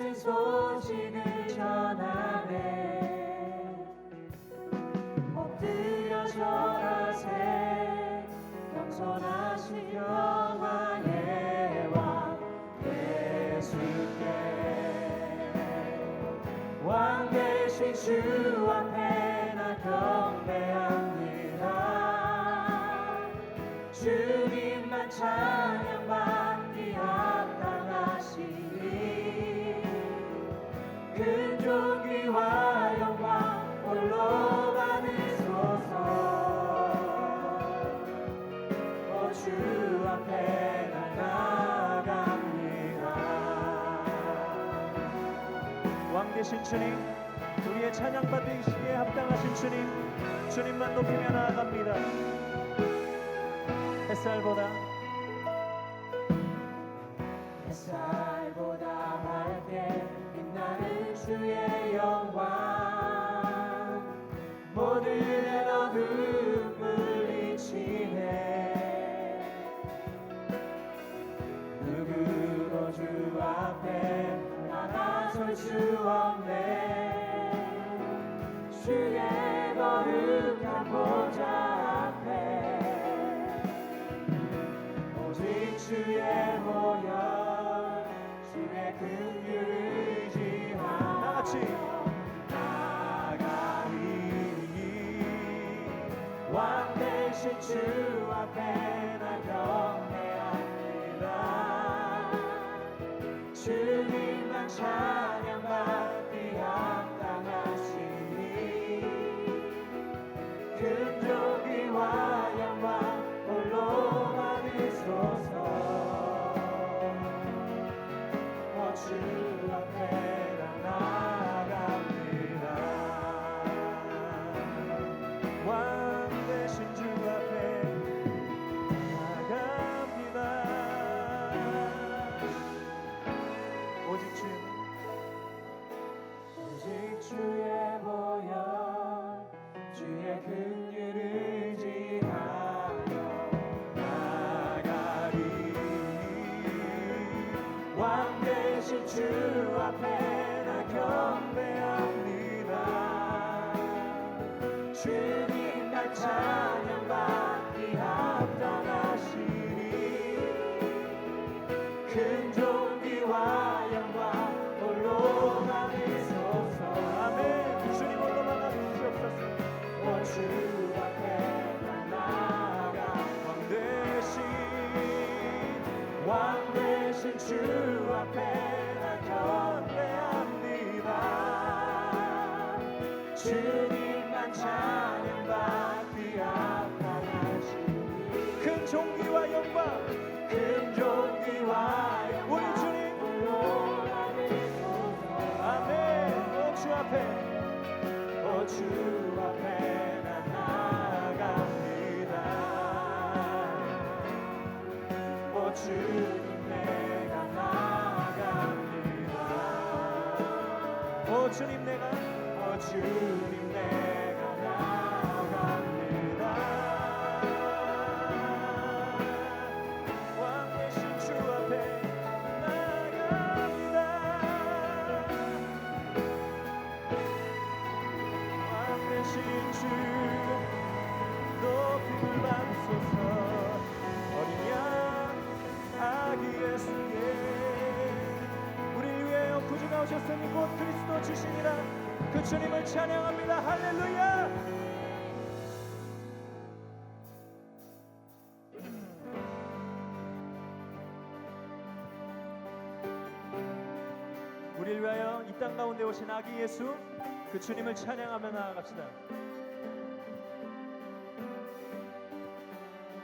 뜻은 소식을 전하네. 엎드려 절하세. 겸손하신 영광의 왕 예수께. 왕 되신 주 앞에 나 경배합니다. 주님만 찬양받기 합당하시니 큰 존귀와 영광 홀로 받으소서. 주 앞에 나아갑니다. 왕 되신 주님, 우리의 찬양 받으시기에 합당하신 주님, 주님만 높이며 나아갑니다. 햇살보다 밝게 빛나는 주의 영광. 모든 어둠 물리치네. 누구도 주 앞에 나가설 수 없네. 주의 거룩한 보좌 앞에 오직 주의 보혈, 주의 긍휼을 의지하며 나같이 나가리니. 왕 되신 주 앞에 나 경배합니다. 주님만 찬양받기 합당하시니 큰 존귀와 영광 홀로 받으소서. 주 앞에 나 나아갑니다. 왕 되신 주 앞에 나아갑니다. 오직 주의 보혈, 주의 긍휼을 의지하며 나아가리니. 왕 되신 주 앞에 나 경배합니다. 주님만 찬양받기 합당하시니 큰 존귀와 영광 홀로 받으소서. 아멘. 주님 홀로만 주시옵소서. 주 앞에 나 나아가 왕 되신 주 앞에 나 경배합니다. 주님만 찬양받기 합당하시니 큰 존귀와 영광, 큰 존귀와 영광 우리 주님 홀로 받으소서. 아멘. 주 앞에 주 앞에 나 나아갑니다. 주님 내가 나아갑니다. 주님 내가 주님 내가 나아갑니다. 왕 되신 주 앞에 나아갑니다. 왕 되신 주 높임을 받소서. 어린 양 아기 예수께 우리를 위하여 구주 나오셨으니 곧 그리스도 주시니라. 그 주님을 찬양합니다. 할렐루야. 우리를 위하여 이 땅 가운데 오신 아기 예수, 그 주님을 찬양하며 나아갑시다.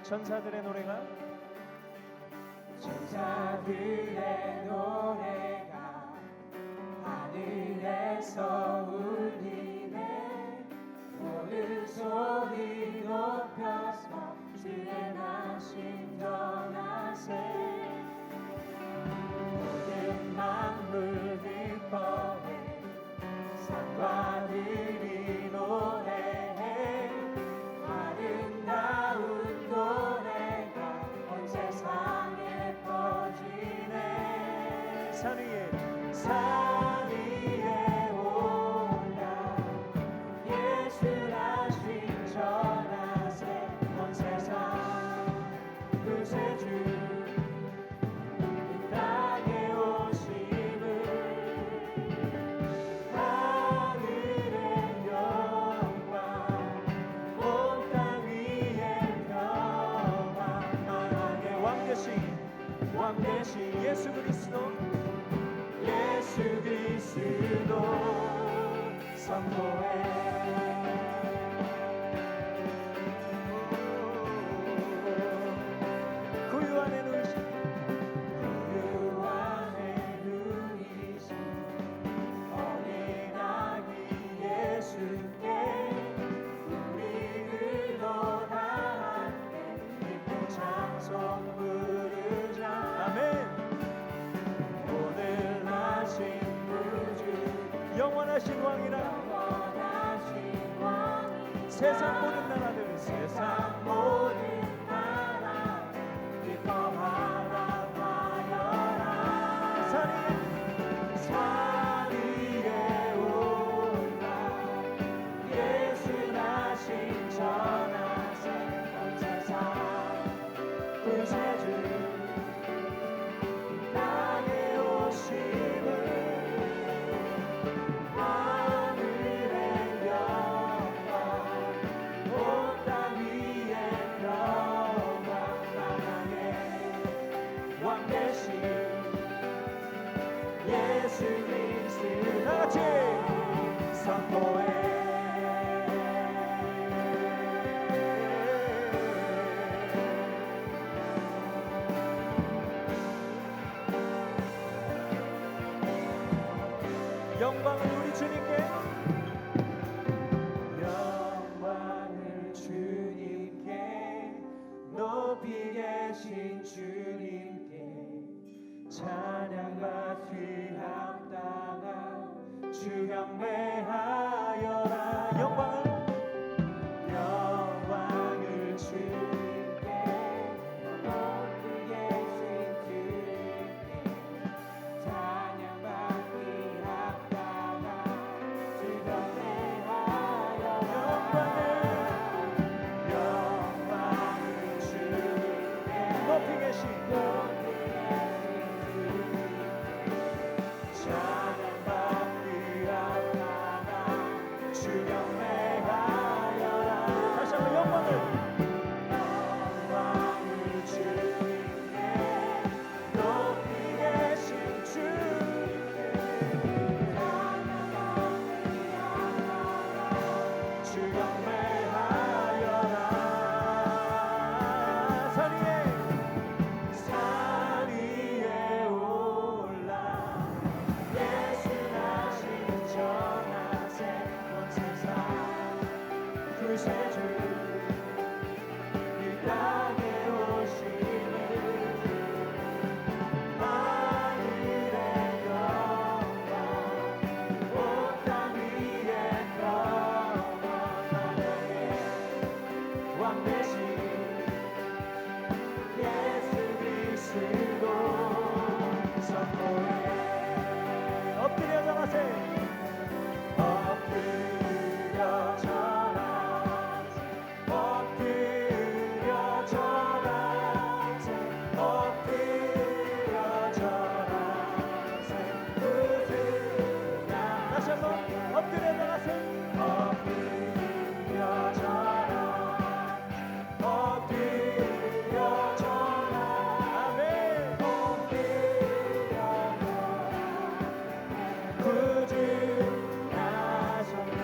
천사들의 노래가 천사들의 노래가 하늘에서 울리네. 모든 소리 높여서 주의 나신 전하세. 모든 만물 기뻐해 산과 들이 노래해. 아름다운 노래가 온 세상에 퍼지네. 산 위에 산 예수 그리스도 선포해 구유 안에 누이신 그 안에 누이신 어린 아기 예수께 우리들도 다 함께 기쁜 찬송 부르자. 아멘. 오늘 하신 구주 영원하신 왕이라 영원하신 왕이 세상 모든 나라들 세상 모든 나라 기뻐하라 하여라. 산 위에 올라 예수 나신 전하세 온 세상 구세주 땅에 오심을 하늘의 영광 온 땅 위에 평강 나라의 왕 되신 예수 그리스도 다같이 선포해. 영광을 우리 주님께 영광을 주님께 높이 계신 주님께 찬양받기 합당한 주 경배하여라. 영광을 주님께 높이 계신 주님께 찬양받기 합당한 주 경배하여라. 영광을 주님께 높이 계신 찬양받기 합당한 주 경배하여라. 다시 한번 영광을 주님께 높이 계신 주님께 찬양받기 합당한 주 경배하여라. 산 위에 올라 예수 나신 전하세 온 세상 구세주 이 땅에 오시는 하늘의 영광 온 땅 위에 평강 나라의 왕 되신 예수 그리스도 선포해. 엎드려 전하세 엎드려 전하세 엎드려 전하세 엎드려 전하세 구주 다시 한번 엎드려 전하세 엎드려 전하세 엎드려 전하세 아멘. 엎드려 구주 나셨네.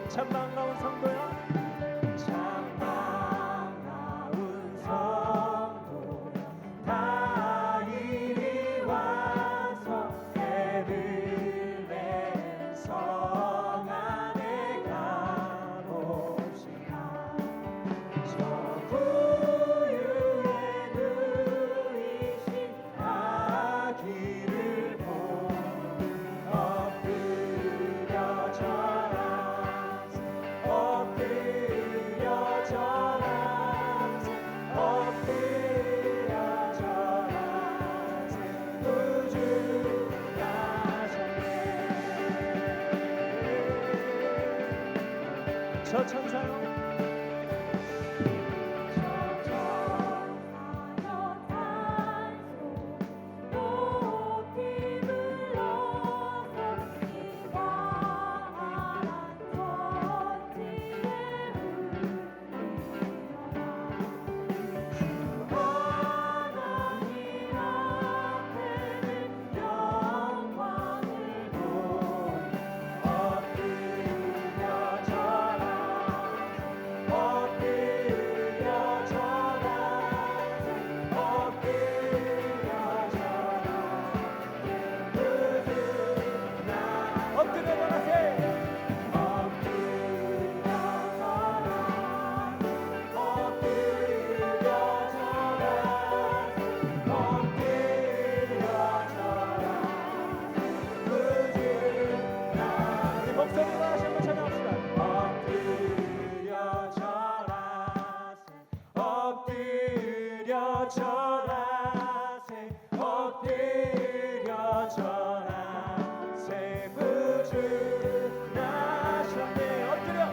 참 반가운 성도야 참 반가운 성도 다 이리 와서 베들레헴 성 안에 가봅시다. 저 구유에 누이신 아기를 보고 엎드려 전하세 엎드려 전하세 엎드려 전하세 구주 나셨네. 저 천사요 엎드려 절하세 엎드려 절하세 구주 나셨네 엎드려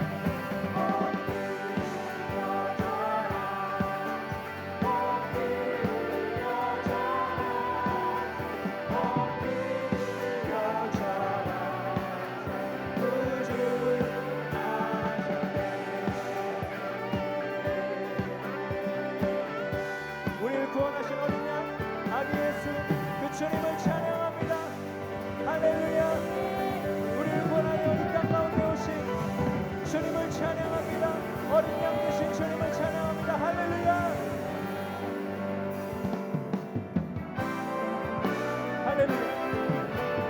우리를 구원하신 어린 양 아기 예수 그 주님을 찬양합니다. 할렐루야. 우리를 구원하여 이 땅 가운데 오신 주님을 찬양합니다. 어린 양 되신 주님을 찬양합니다. 할렐루야. 할렐루야.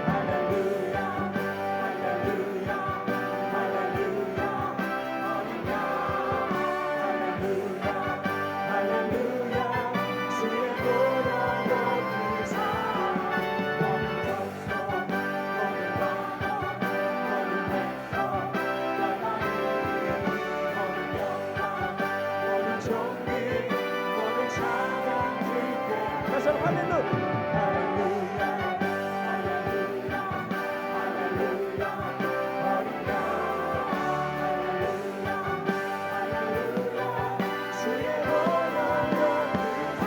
할렐루야. 할렐루야. 할렐루야. 어린 양 할렐루야. 할렐루야. 주의 보혈 높이사 멈춰서 너를 받아 너를 맺어 나만을 너를 영광 너를 존귀 너를 찬양 주께 다시 한번 할렐루야. 할렐루야. 할렐루야. 할렐루야. 어린 양 할렐루야. 할렐루야. 주의 보혈 높이사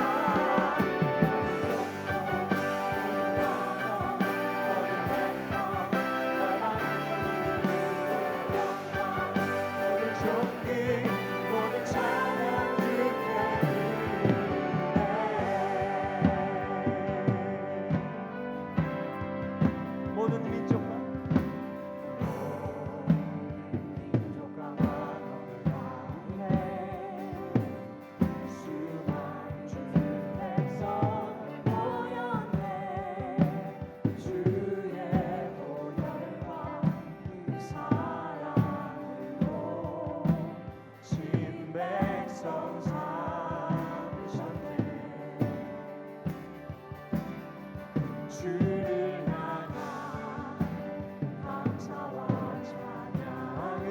너를 존귀 너를 찬양 주께 모든 민족과 너를 향해 수많은 주의 백성 모였네 주의 보혈과 그 사랑으로 진 백성 삼으셨네 주를 향한 감사와 찬양을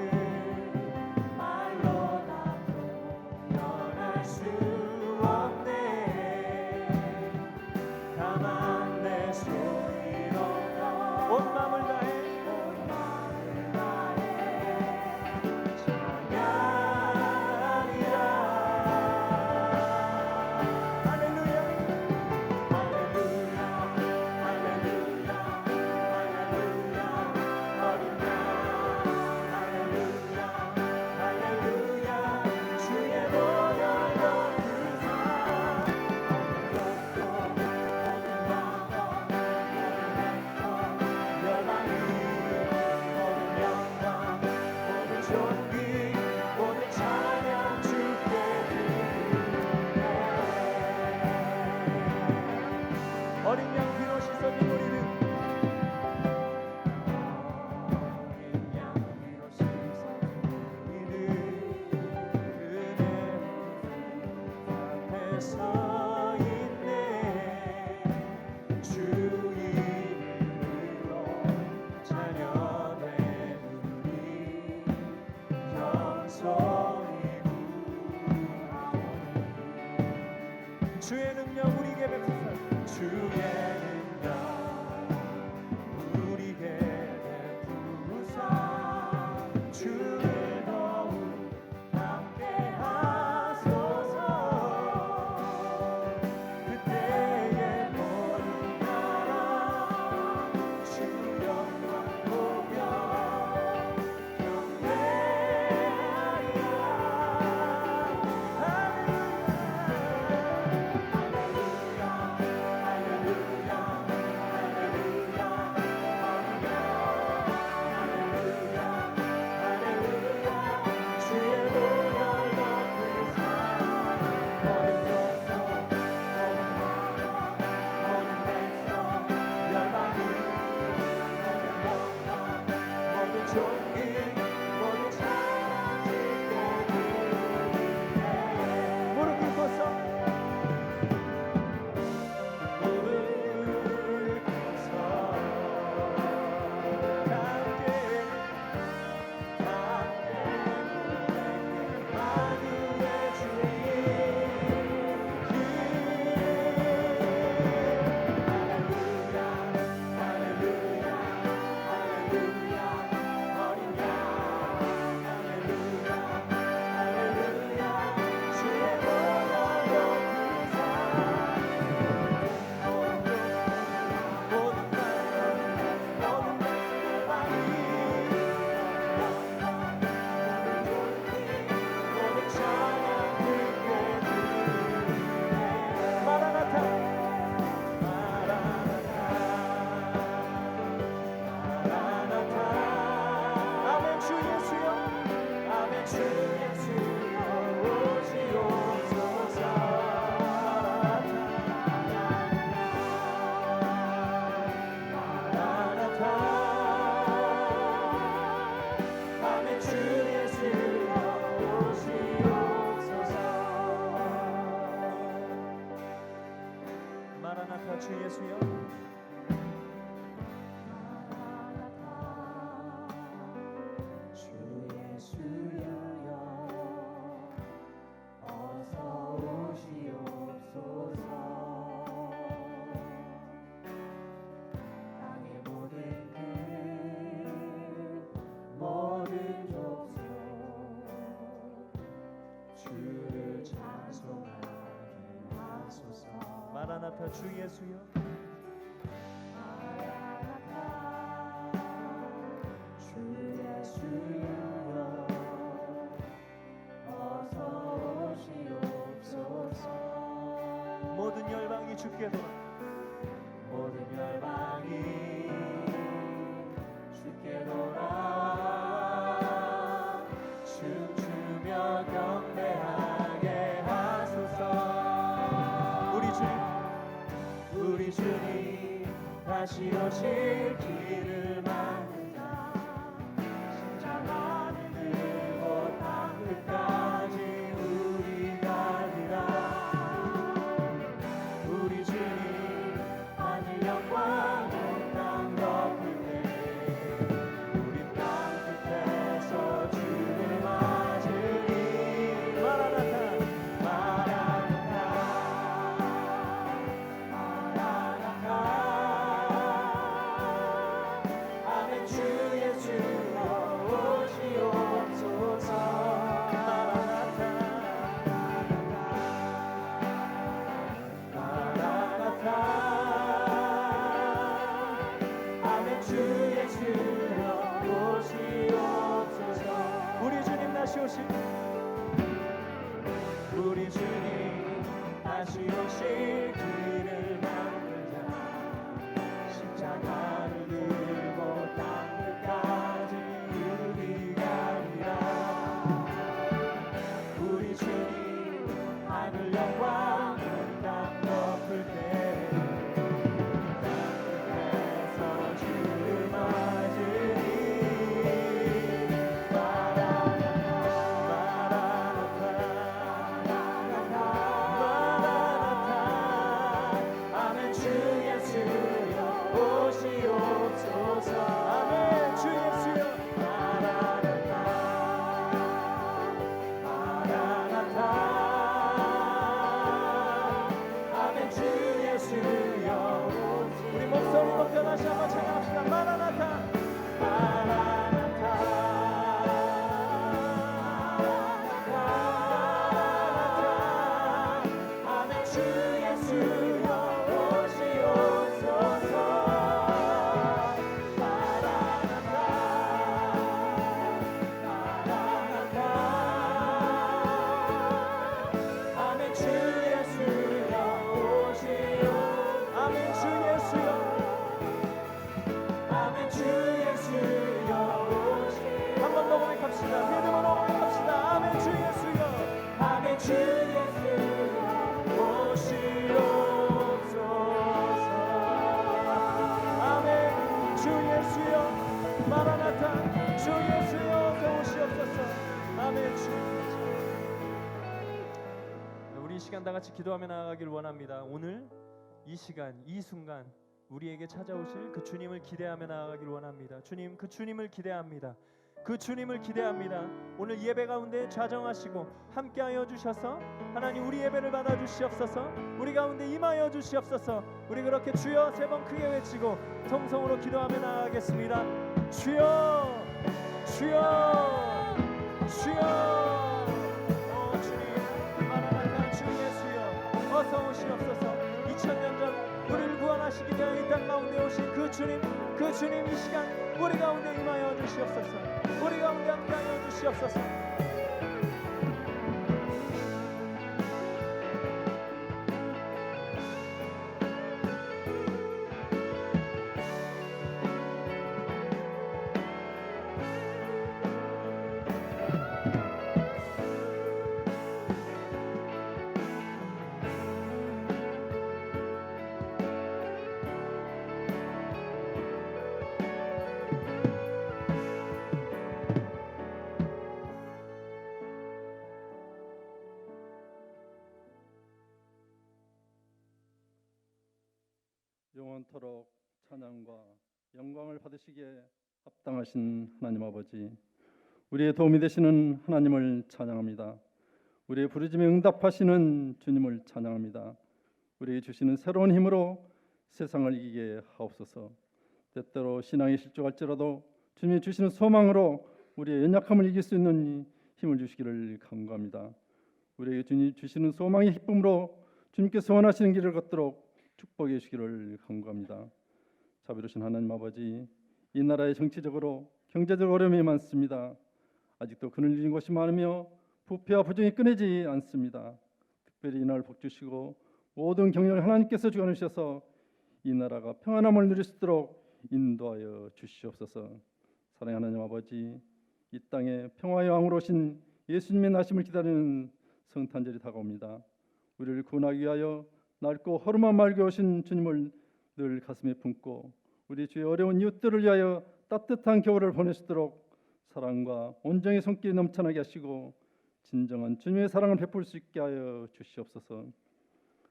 말로 다 표현할 수 없네 다만 내 소리로 온 마음을 다해 찬양이라 할렐루야. 할렐루야. 할렐루야. 할렐루야. 어린 양 할렐루야. 할렐루야. 주의 보혈 높이사 열방이 모든 영광 모든 존귀 모든 찬양 주께 드리네 어린 양 피로 씻어진 우리는 어린 양 피로 씻어진 우리는 은혜 앞에 서 있네 주 이름으로 자녀된 우리 영성이 구하오니 주의 능력 우리에게 베푸사 주의 능력 우리에게 베푸사 주를 더욱 함께 하소서 그때의 모든 나라 주 영광 보며 경배하리라 할렐루야. 마라나타 주 예수여. 주 예수여 어서 오시옵소서. 땅의 모든 그 모든 족속 주를 찬송하게 하소서. 마라나타 주 예수여. 마라나타 주 예수여 어서 오시옵소서. 모든 열방이 주께 돌아. 모든 열방이 주께 돌아와 춤추며 경배하게 하소서. 우리 주님 다시 오실 길을 만드자. 십자가를 들고 땅 끝까지 우리 가리라. 우리 주님 하늘 영광 땅 덮을 때 우리 땅 끝에서 주를 맞으리. 마라나타 마라나타 마라나타. 아멘. 주 예수여 오시옵소서. 마라나타 마라나타. 아멘. 주 예수여 오시옵소서. 우리 주님 다시 오실. 우리 주님 다시 오실 길을 만들자. 십자가를 들고 땅 끝까지 우리 가리라. 우리 주님 하늘 영광 땅 덮을 때 땅 끝에서 주를 맞으리. 마라나타 마라나타 아멘. 주 예수여 오시옵소서. 아멘. 주 예수여. 마라나타 마라나타. 아멘. 주 예수여 우리 목소리 높여 다시 한번 찬양합시다. 마라나타. 마라나타 아멘. 주 예수여 오시옵소서. 마라나타 마라나타. 아멘. 주 예수여 오시옵소서. 아멘. 주 예수여. 아멘. 주 예수여 오시. 한 번 더 고백합시다. 믿음으로 고백합시다. 아멘. 주 예수여. 아멘. 주 예수여 오시옵소서. 아멘. 주 예수여. 마라나타. 주 예수여 어서 오시옵소서. 아멘. 주. 우리 이 시간 다 같이 기도하며 나아가길 원합니다. 오늘 이 시간 이 순간 우리에게 찾아오실 그 주님을 기대하며 나아가길 원합니다. 주님, 그 주님을 기대합니다. 그 주님을 기대합니다. 오늘 예배 가운데 좌정하시고 함께하여 주셔서 하나님 우리 예배를 받아 주시옵소서. 우리 가운데 임하여 주시옵소서. 우리 그렇게 주여 세 번 크게 외치고 통성으로 기도하며 나아가겠습니다. 주여 주여 주여. 주님 마라나타 주 예수여 어서 오시옵소서. 2000년 전 우리를 구원하시기 위하여 이 땅 가운데 오신 그 주님 이 시간 우리 가운데 임하여 주시옵소서. 우리 가운데 함께하여 주시옵소서. 영원토록 찬양과 영광을 받으시기에 합당하신 하나님 아버지, 우리의 도움이 되시는 하나님을 찬양합니다. 우리의 부르짖음에 응답하시는 주님을 찬양합니다. 우리에게 주시는 새로운 힘으로 세상을 이기게 하옵소서. 때때로 신앙이 실족할지라도 주님이 주시는 소망으로 우리의 연약함을 이길 수 있는 힘을 주시기를 간구합니다. 우리에게 주님 주시는 소망의 기쁨으로 주님께서 원하시는 길을 걷도록 축복해 주시기를 간구합니다. 자비로우신 하나님 아버지, 이 나라의 정치적으로 경제적 어려움이 많습니다. 아직도 그늘진 곳이 많으며 부패와 부정이 끊이지 않습니다. 특별히 이날 복 주시고 모든 경영을 하나님께서 주관하셔서 이 나라가 평안함을 누릴 수 있도록 인도하여 주시옵소서. 사랑하는 하나님 아버지, 이 땅에 평화의 왕으로 오신 예수님의 나심을 기다리는 성탄절이 다가옵니다. 우리를 구원하기 위하여 낡고 허름한 말게 오신 주님을 늘 가슴에 품고 우리 주의 어려운 이웃들을 위하여 따뜻한 겨울을 보낼 수 있도록 사랑과 온정의 손길이 넘쳐나게 하시고 진정한 주님의 사랑을 베풀 수 있게 하여 주시옵소서.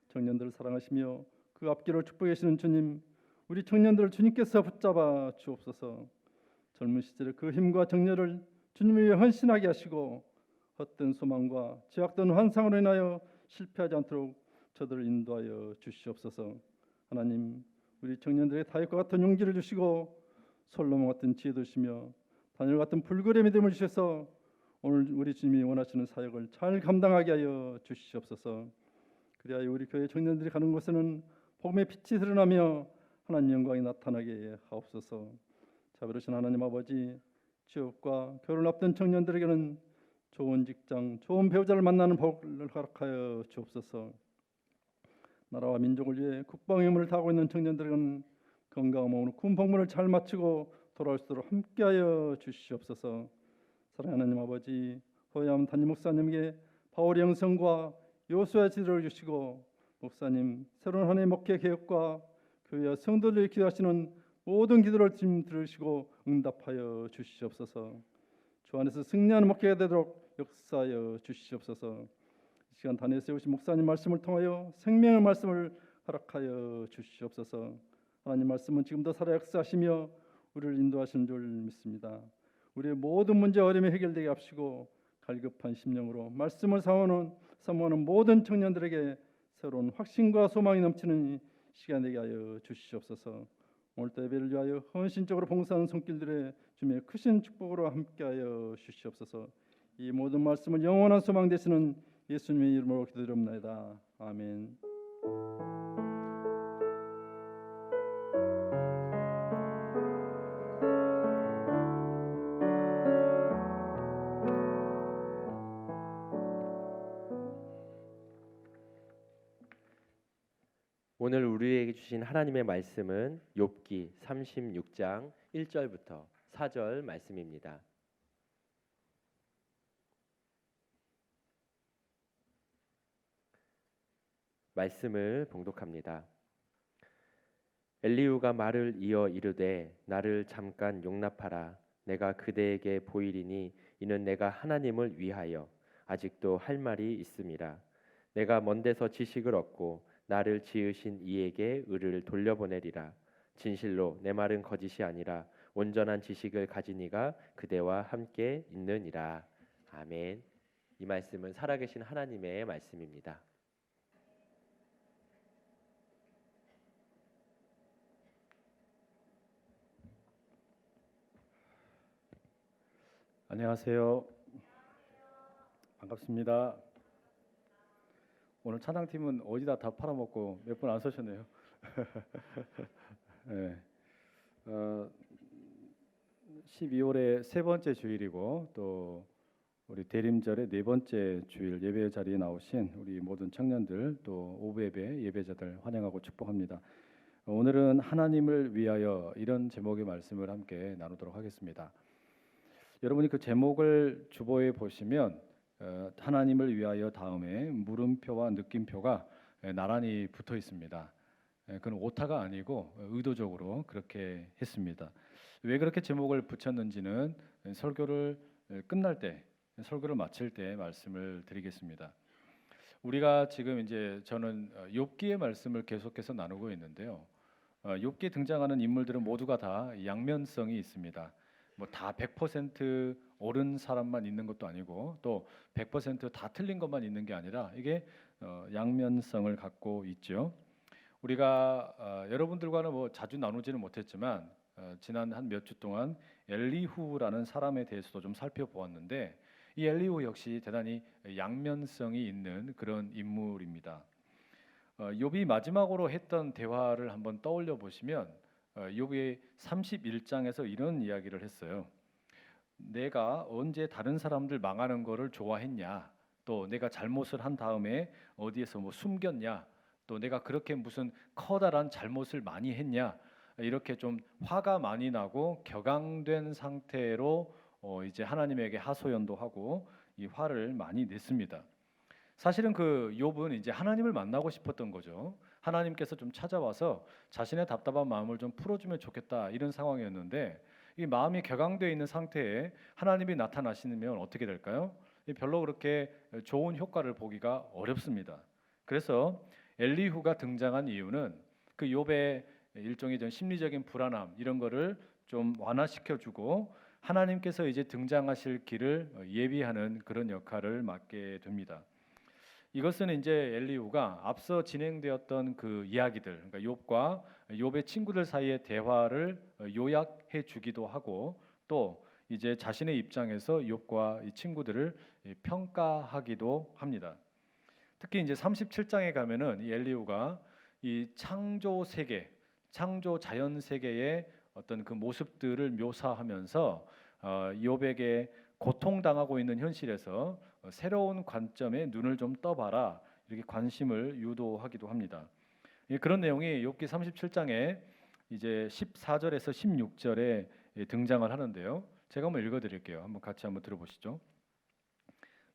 청년들을 사랑하시며 그 앞길을 축복해 주시는 주님, 우리 청년들을 주님께서 붙잡아 주옵소서. 젊은 시절의 그 힘과 정열을 주님을 위해 헌신하게 하시고 헛된 소망과 제약된 환상으로 인하여 실패하지 않도록 저들을 인도하여 주시옵소서. 하나님, 우리 청년들의 다윗과 같은 용기를 주시고 솔로몬 같은 지혜도 주시며 다니엘 같은 불굴의 믿음을 주셔서 오늘 우리 주님이 원하시는 사역을 잘 감당하게 하여 주시옵소서. 그리하여 우리 교회 청년들이 가는 곳에는 복음의 빛이 드러나며 하나님 영광이 나타나게 하옵소서. 자비로우신 하나님 아버지, 취업과 결혼을 앞둔 청년들에게는 좋은 직장, 좋은 배우자를 만나는 복을 허락하여 주옵소서. 나라와 민족을 위해 국방의 의무를 다하고 있는 청년들에게는 건강한 몸으로 군 복무를 잘 마치고 돌아올 수 있도록 함께하여 주시옵소서. 사랑하는 하나님 아버지, 호야함 담임 목사님에게 바울의 영성과 요수의 지도를 주시고 목사님 새로운 한 해의 목회 개혁과 교회와 성도를 위해 기도하시는 모든 기도를 주님 들으시고 응답하여 주시옵소서. 주 안에서 승리하는 목회가 되도록 역사하여 주시옵소서. 이 시간 단에 세우신 목사님 말씀을 통하여 생명의 말씀을 허락하여 주시옵소서. 하나님 말씀은 지금도 살아 역사하시며 우리를 인도하시는 줄 믿습니다. 우리의 모든 문제 어려움이 해결되게 하시고 갈급한 심령으로 말씀을 사모하는 모든 청년들에게 새로운 확신과 소망이 넘치는 시간 되게 하여 주시옵소서. 오늘도 예배를 위하여 헌신적으로 봉사하는 손길들의 주님의 크신 축복으로 함께하여 주시옵소서. 이 모든 말씀을 영원한 소망 되시는 예수님의 이름으로 기도드립니다. 아멘. 오늘 우리에게 주신 하나님의 말씀은 욥기 36장 1절부터 4절 말씀입니다. 말씀을 봉독합니다. 엘리후가 말을 이어 이르되 나를 잠깐 용납하라. 내가 그대에게 보이리니 이는 내가 하나님을 위하여 아직도 할 말이 있음이라. 내가 먼 데서 지식을 얻고 나를 지으신 이에게 의를 돌려보내리라. 진실로 내 말은 거짓이 아니라 온전한 지식을 가진 이가 그대와 함께 있느니라. 아멘. 이 말씀은 살아계신 하나님의 말씀입니다. 안녕하세요. 반갑습니다. 오늘 찬양팀은 어디다 다 팔아먹고 몇 분 안 서셨네요. 네. 12월의 세 번째 주일이고 또 우리 대림절의 네 번째 주일 예배 자리에 나오신 우리 모든 청년들 또 오부 예배 예배자들 환영하고 축복합니다. 오늘은 하나님을 위하여 이런 제목의 말씀을 함께 나누도록 하겠습니다. 여러분이 그 제목을 주보에 보시면 하나님을 위하여 다음에 물음표와 느낌표가 나란히 붙어 있습니다. 그건 오타가 아니고 의도적으로 그렇게 했습니다. 왜 그렇게 제목을 붙였는지는 설교를 끝날 때, 설교를 마칠 때 말씀을 드리겠습니다. 우리가 지금 이제 저는 욥기의 말씀을 계속해서 나누고 있는데요. 욥기에 등장하는 인물들은 모두가 다 양면성이 있습니다. 뭐 다 100% 옳은 사람만 있는 것도 아니고 또 100%다 틀린 것만 있는 게 아니라 이게 양면성을 갖고 있죠. 우리가 여러분들과는 뭐 자주 나누지는 못했지만 지난 한 몇 주 동안 엘리후라는 사람에 대해서도 좀 살펴보았는데 이 엘리후 역시 대단히 양면성이 있는 그런 인물입니다. 욥이 마지막으로 했던 대화를 한번 떠올려 보시면 욥이 31장에서 이런 이야기를 했어요. 내가 언제 다른 사람들 망하는 거를 좋아했냐? 또 내가 잘못을 한 다음에 어디에서 뭐 숨겼냐? 또 내가 그렇게 무슨 커다란 잘못을 많이 했냐? 이렇게 좀 화가 많이 나고 격앙된 상태로 이제 하나님에게 하소연도 하고 이 화를 많이 냈습니다. 사실은 그 욥은 이제 하나님을 만나고 싶었던 거죠. 하나님께서 좀 찾아와서 자신의 답답한 마음을 좀 풀어주면 좋겠다 이런 상황이었는데 이 마음이 격앙되어 있는 상태에 하나님이 나타나시면 어떻게 될까요? 별로 그렇게 좋은 효과를 보기가 어렵습니다. 그래서 엘리후가 등장한 이유는 그 욥의 일종의 좀 심리적인 불안함 이런 거를 좀 완화시켜주고 하나님께서 이제 등장하실 길을 예비하는 그런 역할을 맡게 됩니다. 이것은 이제 엘리후가 앞서 진행되었던 그 이야기들, 그러니까 욥과 욥의 친구들 사이의 대화를 요약해 주기도 하고 또 이제 자신의 입장에서 욥과 이 친구들을 평가하기도 합니다. 특히 이제 37장에 가면은 이 엘리후가 이 창조 세계, 창조 자연 세계의 어떤 그 모습들을 묘사하면서 욥에게 고통당하고 있는 현실에서 새로운 관점에 눈을 좀 떠봐라 이렇게 관심을 유도하기도 합니다. 그런 내용이 욥기 37장에 이제 14절에서 16절에 등장을 하는데요. 제가 한번 읽어드릴게요. 한번 같이 한번 들어보시죠.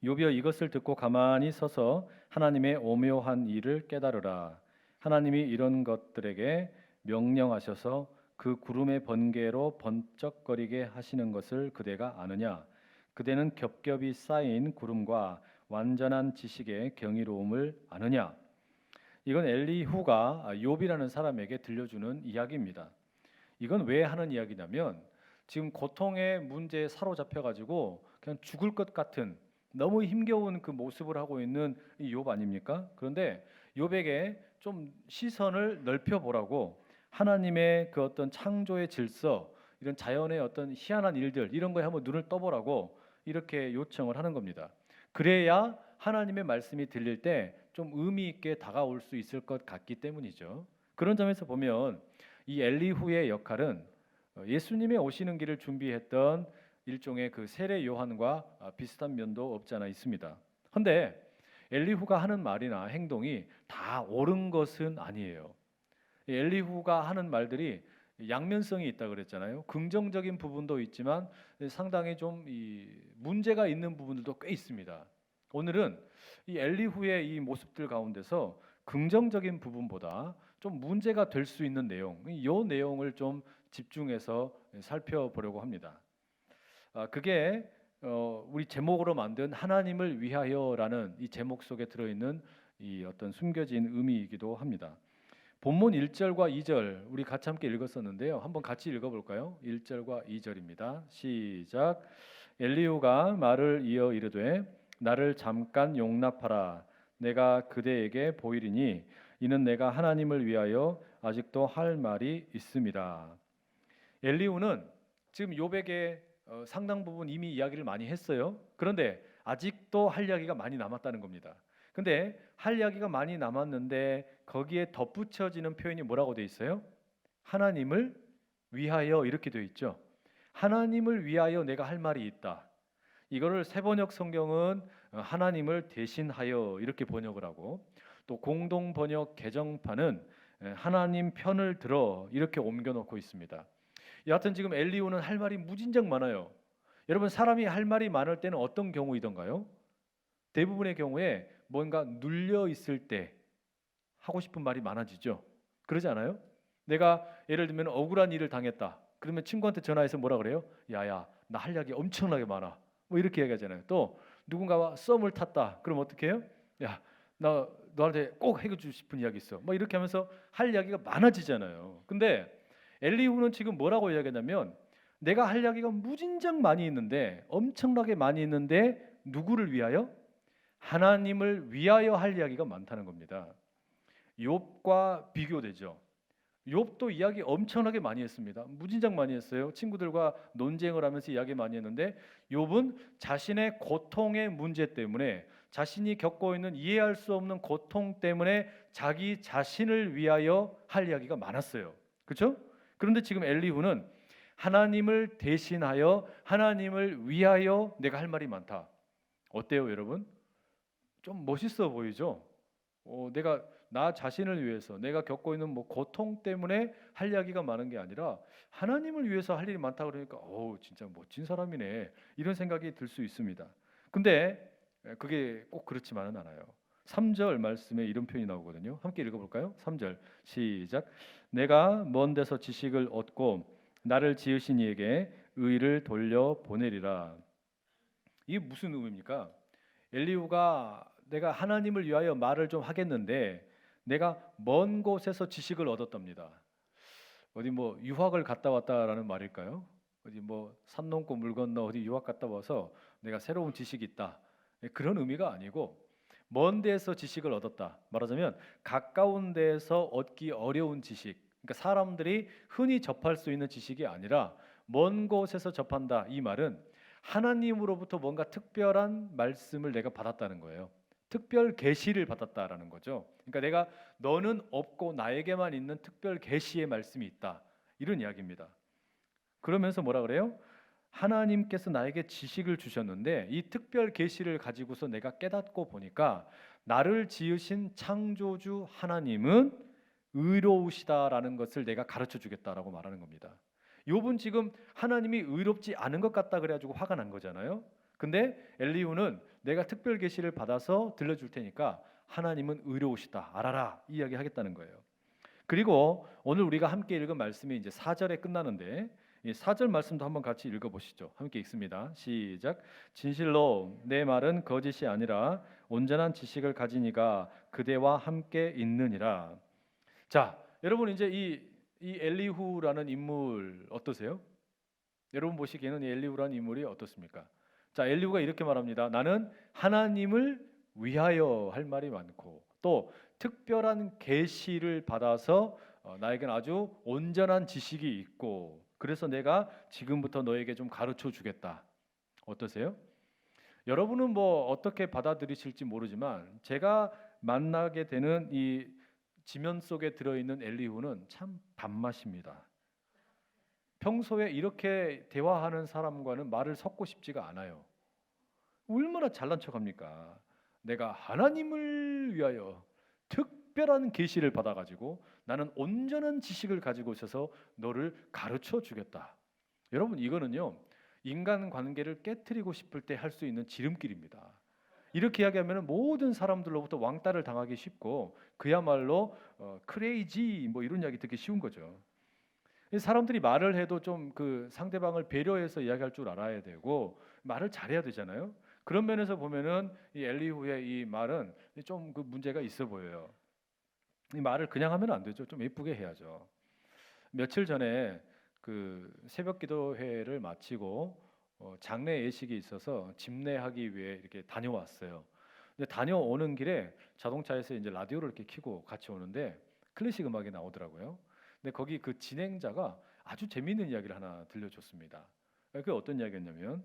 욥이여 이것을 듣고 가만히 서서 하나님의 오묘한 일을 깨달으라. 하나님이 이런 것들에게 명령하셔서 그 구름의 번개로 번쩍거리게 하시는 것을 그대가 아느냐? 그대는 겹겹이 쌓인 구름과 완전한 지식의 경이로움을 아느냐? 이건 엘리후가 욥이라는 사람에게 들려주는 이야기입니다. 이건 왜 하는 이야기냐면 지금 고통의 문제에 사로잡혀 가지고 그냥 죽을 것 같은 너무 힘겨운 그 모습을 하고 있는 이 욥 아닙니까? 그런데 욥에게 좀 시선을 넓혀 보라고 하나님의 그 어떤 창조의 질서, 이런 자연의 어떤 희한한 일들 이런 거에 한번 눈을 떠보라고 이렇게 요청을 하는 겁니다. 그래야 하나님의 말씀이 들릴 때 좀 의미 있게 다가올 수 있을 것 같기 때문이죠. 그런 점에서 보면 이 엘리후의 역할은 예수님의 오시는 길을 준비했던 일종의 그 세례 요한과 비슷한 면도 없지 않아 있습니다. 그런데 엘리후가 하는 말이나 행동이 다 옳은 것은 아니에요. 엘리후가 하는 말들이 양면성이 있다 그랬잖아요. 긍정적인 부분도 있지만 상당히 좀 이 문제가 있는 부분들도 꽤 있습니다. 오늘은 이 엘리후의 이 모습들 가운데서 긍정적인 부분보다 좀 문제가 될 수 있는 내용, 이 내용을 좀 집중해서 살펴보려고 합니다. 그게 우리 제목으로 만든 하나님을 위하여라는 이 제목 속에 들어있는 이 어떤 숨겨진 의미이기도 합니다. 본문 1절과 2절 우리 같이 함께 읽었었는데요. 한번 같이 읽어볼까요? 1절과 2절입니다. 시작. 엘리후가 말을 이어 이르되 나를 잠깐 용납하라. 내가 그대에게 보이리니 이는 내가 하나님을 위하여 아직도 할 말이 있습니다. 엘리후는 지금 욥에게 상당 부분 이미 이야기를 많이 했어요. 그런데 아직도 할 이야기가 많이 남았다는 겁니다. 근데 할 이야기가 많이 남았는데 거기에 덧붙여지는 표현이 뭐라고 돼 있어요? 하나님을 위하여 이렇게 돼 있죠. 하나님을 위하여 내가 할 말이 있다. 이거를 새번역 성경은 하나님을 대신하여 이렇게 번역을 하고 또 공동 번역 개정판은 하나님 편을 들어 이렇게 옮겨놓고 있습니다. 여하튼 지금 엘리후는 할 말이 무진장 많아요. 여러분 사람이 할 말이 많을 때는 어떤 경우이던가요? 대부분의 경우에 뭔가 눌려 있을 때 하고 싶은 말이 많아지죠. 그러지 않아요? 내가 예를 들면 억울한 일을 당했다. 그러면 친구한테 전화해서 뭐라 그래요? 야야, 나 할 이야기 엄청나게 많아. 뭐 이렇게 얘기하잖아요. 또 누군가와 썸을 탔다. 그럼 어떻게 해요? 야, 나 너한테 꼭 해주고 싶은 이야기 있어. 뭐 이렇게 하면서 할 이야기가 많아지잖아요. 근데 엘리후는 지금 뭐라고 이야기하냐면 내가 할 이야기가 무진장 많이 있는데 엄청나게 많이 있는데 누구를 위하여? 하나님을 위하여 할 이야기가 많다는 겁니다. 욥과 비교되죠. 욥도 이야기 엄청나게 많이 했습니다. 무진장 많이 했어요. 친구들과 논쟁을 하면서 이야기 많이 했는데 욥은 자신의 고통의 문제 때문에 자신이 겪고 있는 이해할 수 없는 고통 때문에 자기 자신을 위하여 할 이야기가 많았어요. 그렇죠? 그런데 지금 엘리후는 하나님을 대신하여 하나님을 위하여 내가 할 말이 많다. 어때요, 여러분? 좀 멋있어 보이죠? 내가 나 자신을 위해서 내가 겪고 있는 뭐 고통 때문에 할 이야기가 많은 게 아니라 하나님을 위해서 할 일이 많다 그러니까 진짜 멋진 사람이네 이런 생각이 들 수 있습니다. 근데 그게 꼭 그렇지만은 않아요. 3절 말씀에 이런 표현이 나오거든요. 함께 읽어볼까요? 3절 시작. 내가 먼 데서 지식을 얻고 나를 지으신 이에게 의를 돌려 보내리라. 이게 무슨 의미입니까? 엘리후가 내가 하나님을 위하여 말을 좀 하겠는데 내가 먼 곳에서 지식을 얻었답니다. 어디 뭐 유학을 갔다 왔다라는 말일까요? 어디 뭐 산 넘고 물 건너 어디 유학 갔다 와서 내가 새로운 지식이 있다. 그런 의미가 아니고 먼 데에서 지식을 얻었다. 말하자면 가까운 데에서 얻기 어려운 지식. 그러니까 사람들이 흔히 접할 수 있는 지식이 아니라 먼 곳에서 접한다. 이 말은 하나님으로부터 뭔가 특별한 말씀을 내가 받았다는 거예요. 특별 계시를 받았다라는 거죠. 그러니까 내가 너는 없고 나에게만 있는 특별 계시의 말씀이 있다. 이런 이야기입니다. 그러면서 뭐라 그래요? 하나님께서 나에게 지식을 주셨는데 이 특별 계시를 가지고서 내가 깨닫고 보니까 나를 지으신 창조주 하나님은 의로우시다라는 것을 내가 가르쳐 주겠다라고 말하는 겁니다. 욥은 지금 하나님이 의롭지 않은 것 같다 그래가지고 화가 난 거잖아요. 근데 엘리후는 내가 특별 계시를 받아서 들려줄 테니까 하나님은 의로우시다 알아라 이 이야기 하겠다는 거예요. 그리고 오늘 우리가 함께 읽은 말씀이 이제 4절에 끝나는데 이 4절 말씀도 한번 같이 읽어보시죠. 함께 읽습니다. 시작. 진실로 내 말은 거짓이 아니라 온전한 지식을 가진 이가 그대와 함께 있느니라. 자, 여러분 이제 이 엘리후라는 인물 어떠세요? 여러분 보시기에는 이 엘리후라는 인물이 어떻습니까? 자, 엘리후가 이렇게 말합니다. 나는 하나님을 위하여 할 말이 많고 또 특별한 계시를 받아서 나에게는 아주 온전한 지식이 있고 그래서 내가 지금부터 너에게 좀 가르쳐 주겠다. 어떠세요? 여러분은 뭐 어떻게 받아들이실지 모르지만 제가 만나게 되는 이 지면 속에 들어있는 엘리후는 참 밥맛입니다. 평소에 이렇게 대화하는 사람과는 말을 섞고 싶지가 않아요. 얼마나 잘난 척합니까? 내가 하나님을 위하여 특별한 계시를 받아가지고 나는 온전한 지식을 가지고 있어서 너를 가르쳐 주겠다. 여러분 이거는요 인간 관계를 깨트리고 싶을 때 할 수 있는 지름길입니다. 이렇게 이야기하면 모든 사람들로부터 왕따를 당하기 쉽고 그야말로 크레이지 뭐 이런 이야기 듣기 쉬운 거죠. 사람들이 말을 해도 좀 그 상대방을 배려해서 이야기할 줄 알아야 되고 말을 잘해야 되잖아요. 그런 면에서 보면은 이 엘리후의 이 말은 좀 그 문제가 있어 보여요. 이 말을 그냥 하면 안 되죠. 좀 예쁘게 해야죠. 며칠 전에 그 새벽 기도회를 마치고 장례 예식이 있어서 집례하기 위해 이렇게 다녀왔어요. 근데 다녀오는 길에 자동차에서 이제 라디오를 이렇게 켜고 같이 오는데 클래식 음악이 나오더라고요. 근데 거기 그 진행자가 아주 재미있는 이야기를 하나 들려줬습니다. 그게 어떤 이야기였냐면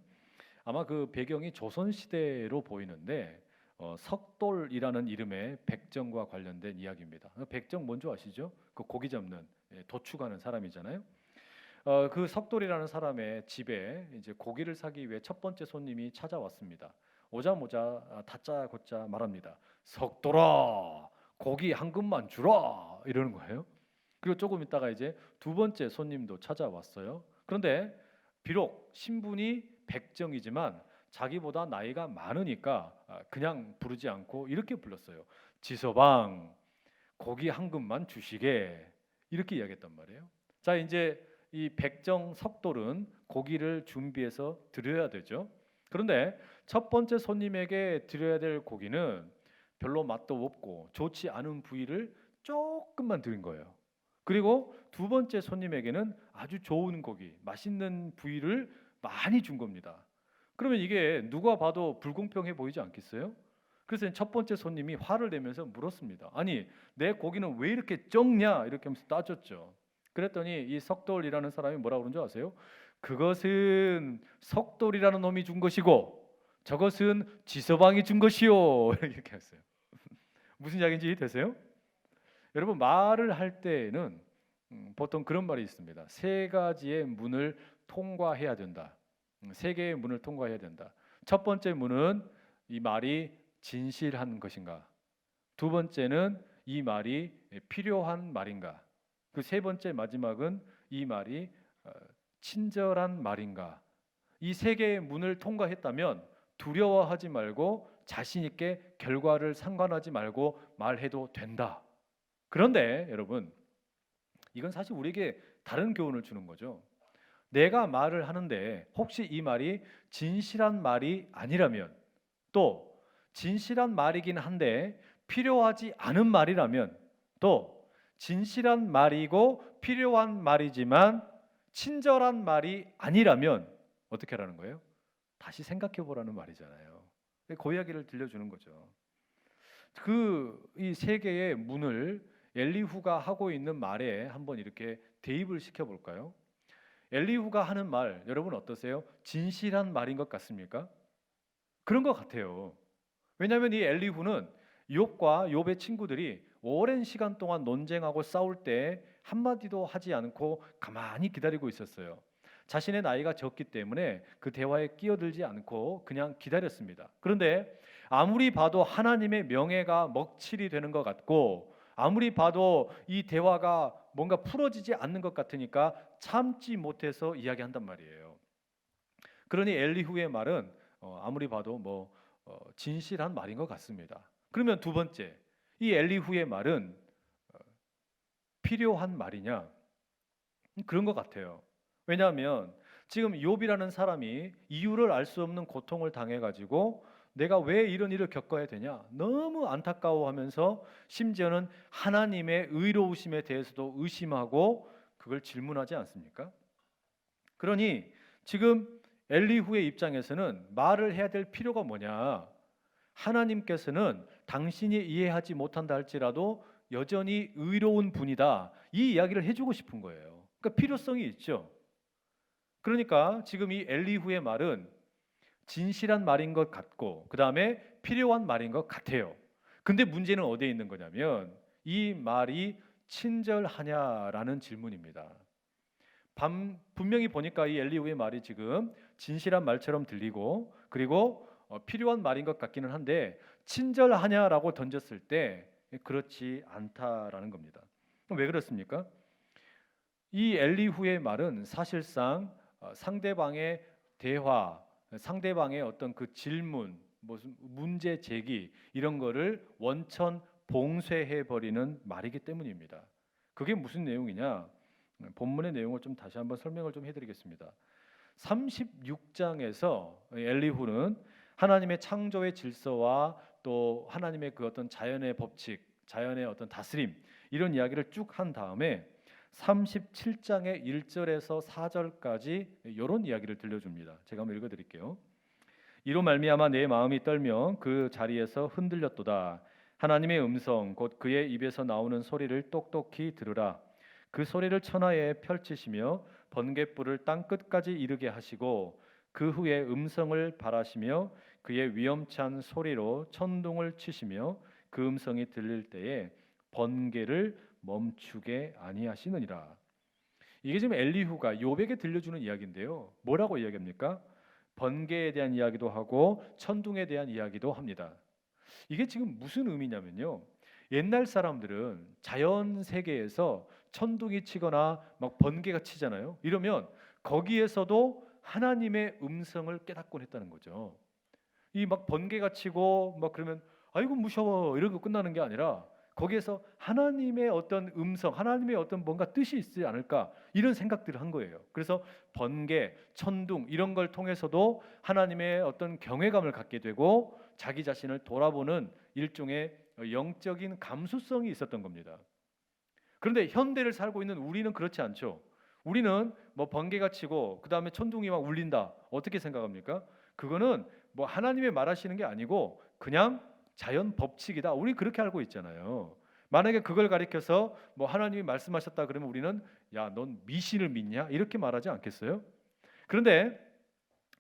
아마 그 배경이 조선 시대로 보이는데 석돌이라는 이름의 백정과 관련된 이야기입니다. 백정 뭔지 아시죠? 그 고기 잡는 도축하는 사람이잖아요. 그 석돌이라는 사람의 집에 이제 고기를 사기 위해 첫 번째 손님이 찾아왔습니다. 오자마자 다짜고짜 말합니다. 석돌아, 고기 한 근만 주라 이러는 거예요. 그리고 조금 있다가 이제 두 번째 손님도 찾아왔어요. 그런데 비록 신분이 백정이지만 자기보다 나이가 많으니까 그냥 부르지 않고 이렇게 불렀어요. 지서방, 고기 한 근만 주시게 이렇게 이야기했단 말이에요. 자, 이제 이 백정 석돌은 고기를 준비해서 드려야 되죠. 그런데 첫 번째 손님에게 드려야 될 고기는 별로 맛도 없고 좋지 않은 부위를 조금만 드린 거예요. 그리고 두 번째 손님에게는 아주 좋은 고기, 맛있는 부위를 많이 준 겁니다. 그러면 이게 누가 봐도 불공평해 보이지 않겠어요? 그래서 첫 번째 손님이 화를 내면서 물었습니다. 아니, 내 고기는 왜 이렇게 적냐? 이렇게 하면서 따졌죠. 그랬더니 이 석돌이라는 사람이 뭐라고 그런 줄 아세요? 그것은 석돌이라는 놈이 준 것이고 저것은 지서방이 준 것이요. 이렇게 했어요. 무슨 이야기인지 되세요? 여러분, 말을 할 때에는 보통 그런 말이 있습니다. 세 가지의 문을 통과해야 된다. 세 개의 문을 통과해야 된다. 첫 번째 문은 이 말이 진실한 것인가? 두 번째는 이 말이 필요한 말인가? 그 세 번째 마지막은 이 말이 친절한 말인가? 이 세 개의 문을 통과했다면 두려워하지 말고 자신 있게 결과를 상관하지 말고 말해도 된다. 그런데 여러분, 이건 사실 우리에게 다른 교훈을 주는 거죠. 내가 말을 하는데 혹시 이 말이 진실한 말이 아니라면, 또 진실한 말이긴 한데 필요하지 않은 말이라면, 또 진실한 말이고 필요한 말이지만 친절한 말이 아니라면 어떻게 하라는 거예요? 다시 생각해 보라는 말이잖아요. 그 이야기를 들려주는 거죠. 이 세 개의 문을 엘리후가 하고 있는 말에 한번 이렇게 대입을 시켜볼까요? 엘리후가 하는 말, 여러분 어떠세요? 진실한 말인 것 같습니까? 그런 것 같아요. 왜냐하면 이 엘리후는 욥과 욥의 친구들이 오랜 시간 동안 논쟁하고 싸울 때 한마디도 하지 않고 가만히 기다리고 있었어요. 자신의 나이가 적기 때문에 그 대화에 끼어들지 않고 그냥 기다렸습니다. 그런데 아무리 봐도 하나님의 명예가 먹칠이 되는 것 같고, 아무리 봐도 이 대화가 뭔가 풀어지지 않는 것 같으니까 참지 못해서 이야기한단 말이에요. 그러니 엘리후의 말은 아무리 봐도 진실한 말인 것 같습니다. 그러면 두 번째, 이 엘리후의 말은 필요한 말이냐? 그런 것 같아요. 왜냐하면 지금 욥이라는 사람이 이유를 알 수 없는 고통을 당해가지고 내가 왜 이런 일을 겪어야 되냐? 너무 안타까워하면서 심지어는 하나님의 의로우심에 대해서도 의심하고 그걸 질문하지 않습니까? 그러니 지금 엘리후의 입장에서는 말을 해야 될 필요가 뭐냐? 하나님께서는 당신이 이해하지 못한다 할지라도 여전히 의로운 분이다. 이 이야기를 해주고 싶은 거예요. 그러니까 필요성이 있죠. 그러니까 지금 이 엘리후의 말은 진실한 말인 것 같고 그 다음에 필요한 말인 것 같아요. 근데 문제는 어디에 있는 거냐면 이 말이 친절하냐라는 질문입니다. 분명히 보니까 이 엘리후의 말이 지금 진실한 말처럼 들리고 그리고 필요한 말인 것 같기는 한데 친절하냐라고 던졌을 때 그렇지 않다라는 겁니다. 왜 그렇습니까? 이 엘리후의 말은 사실상 상대방의 대화, 상대방의 어떤 그 질문, 무슨 문제 제기 이런 거를 원천 봉쇄해 버리는 말이기 때문입니다. 그게 무슨 내용이냐? 본문의 내용을 좀 다시 한번 설명을 좀 해드리겠습니다. 36장에서 엘리후는 하나님의 창조의 질서와 또 하나님의 그 어떤 자연의 법칙, 자연의 어떤 다스림 이런 이야기를 쭉 한 다음에 37장의 1절에서 4절까지 이런 이야기를 들려줍니다. 제가 한번 읽어드릴게요. 이로 말미암아 내 마음이 떨며 그 자리에서 흔들렸도다. 하나님의 음성 곧 그의 입에서 나오는 소리를 똑똑히 들으라. 그 소리를 천하에 펼치시며 번갯불을 땅 끝까지 이르게 하시고 그 후에 음성을 발하시며 그의 위엄찬 소리로 천둥을 치시며 그 음성이 들릴 때에 번개를 멈추게 아니하시느니라. 이게 지금 엘리후가 욥에게 들려주는 이야기인데요. 뭐라고 이야기합니까? 번개에 대한 이야기도 하고 천둥에 대한 이야기도 합니다. 이게 지금 무슨 의미냐면요. 옛날 사람들은 자연 세계에서 천둥이 치거나 막 번개가 치잖아요. 이러면 거기에서도 하나님의 음성을 깨닫곤 했다는 거죠. 이 막 번개가 치고 막 그러면 아이고 무서워 이러고 끝나는 게 아니라 거기에서 하나님의 어떤 음성, 하나님의 어떤 뭔가 뜻이 있지 않을까 이런 생각들을 한 거예요. 그래서 번개, 천둥 이런 걸 통해서도 하나님의 어떤 경외감을 갖게 되고 자기 자신을 돌아보는 일종의 영적인 감수성이 있었던 겁니다. 그런데 현대를 살고 있는 우리는 그렇지 않죠. 우리는 뭐 번개가 치고 그 다음에 천둥이 막 울린다. 어떻게 생각합니까? 그거는 뭐 하나님의 말하시는 게 아니고 그냥 자연 법칙이다. 우리 그렇게 알고 있잖아요. 만약에 그걸 가리켜서 뭐 하나님이 말씀하셨다 그러면 우리는 야, 넌 미신을 믿냐? 이렇게 말하지 않겠어요? 그런데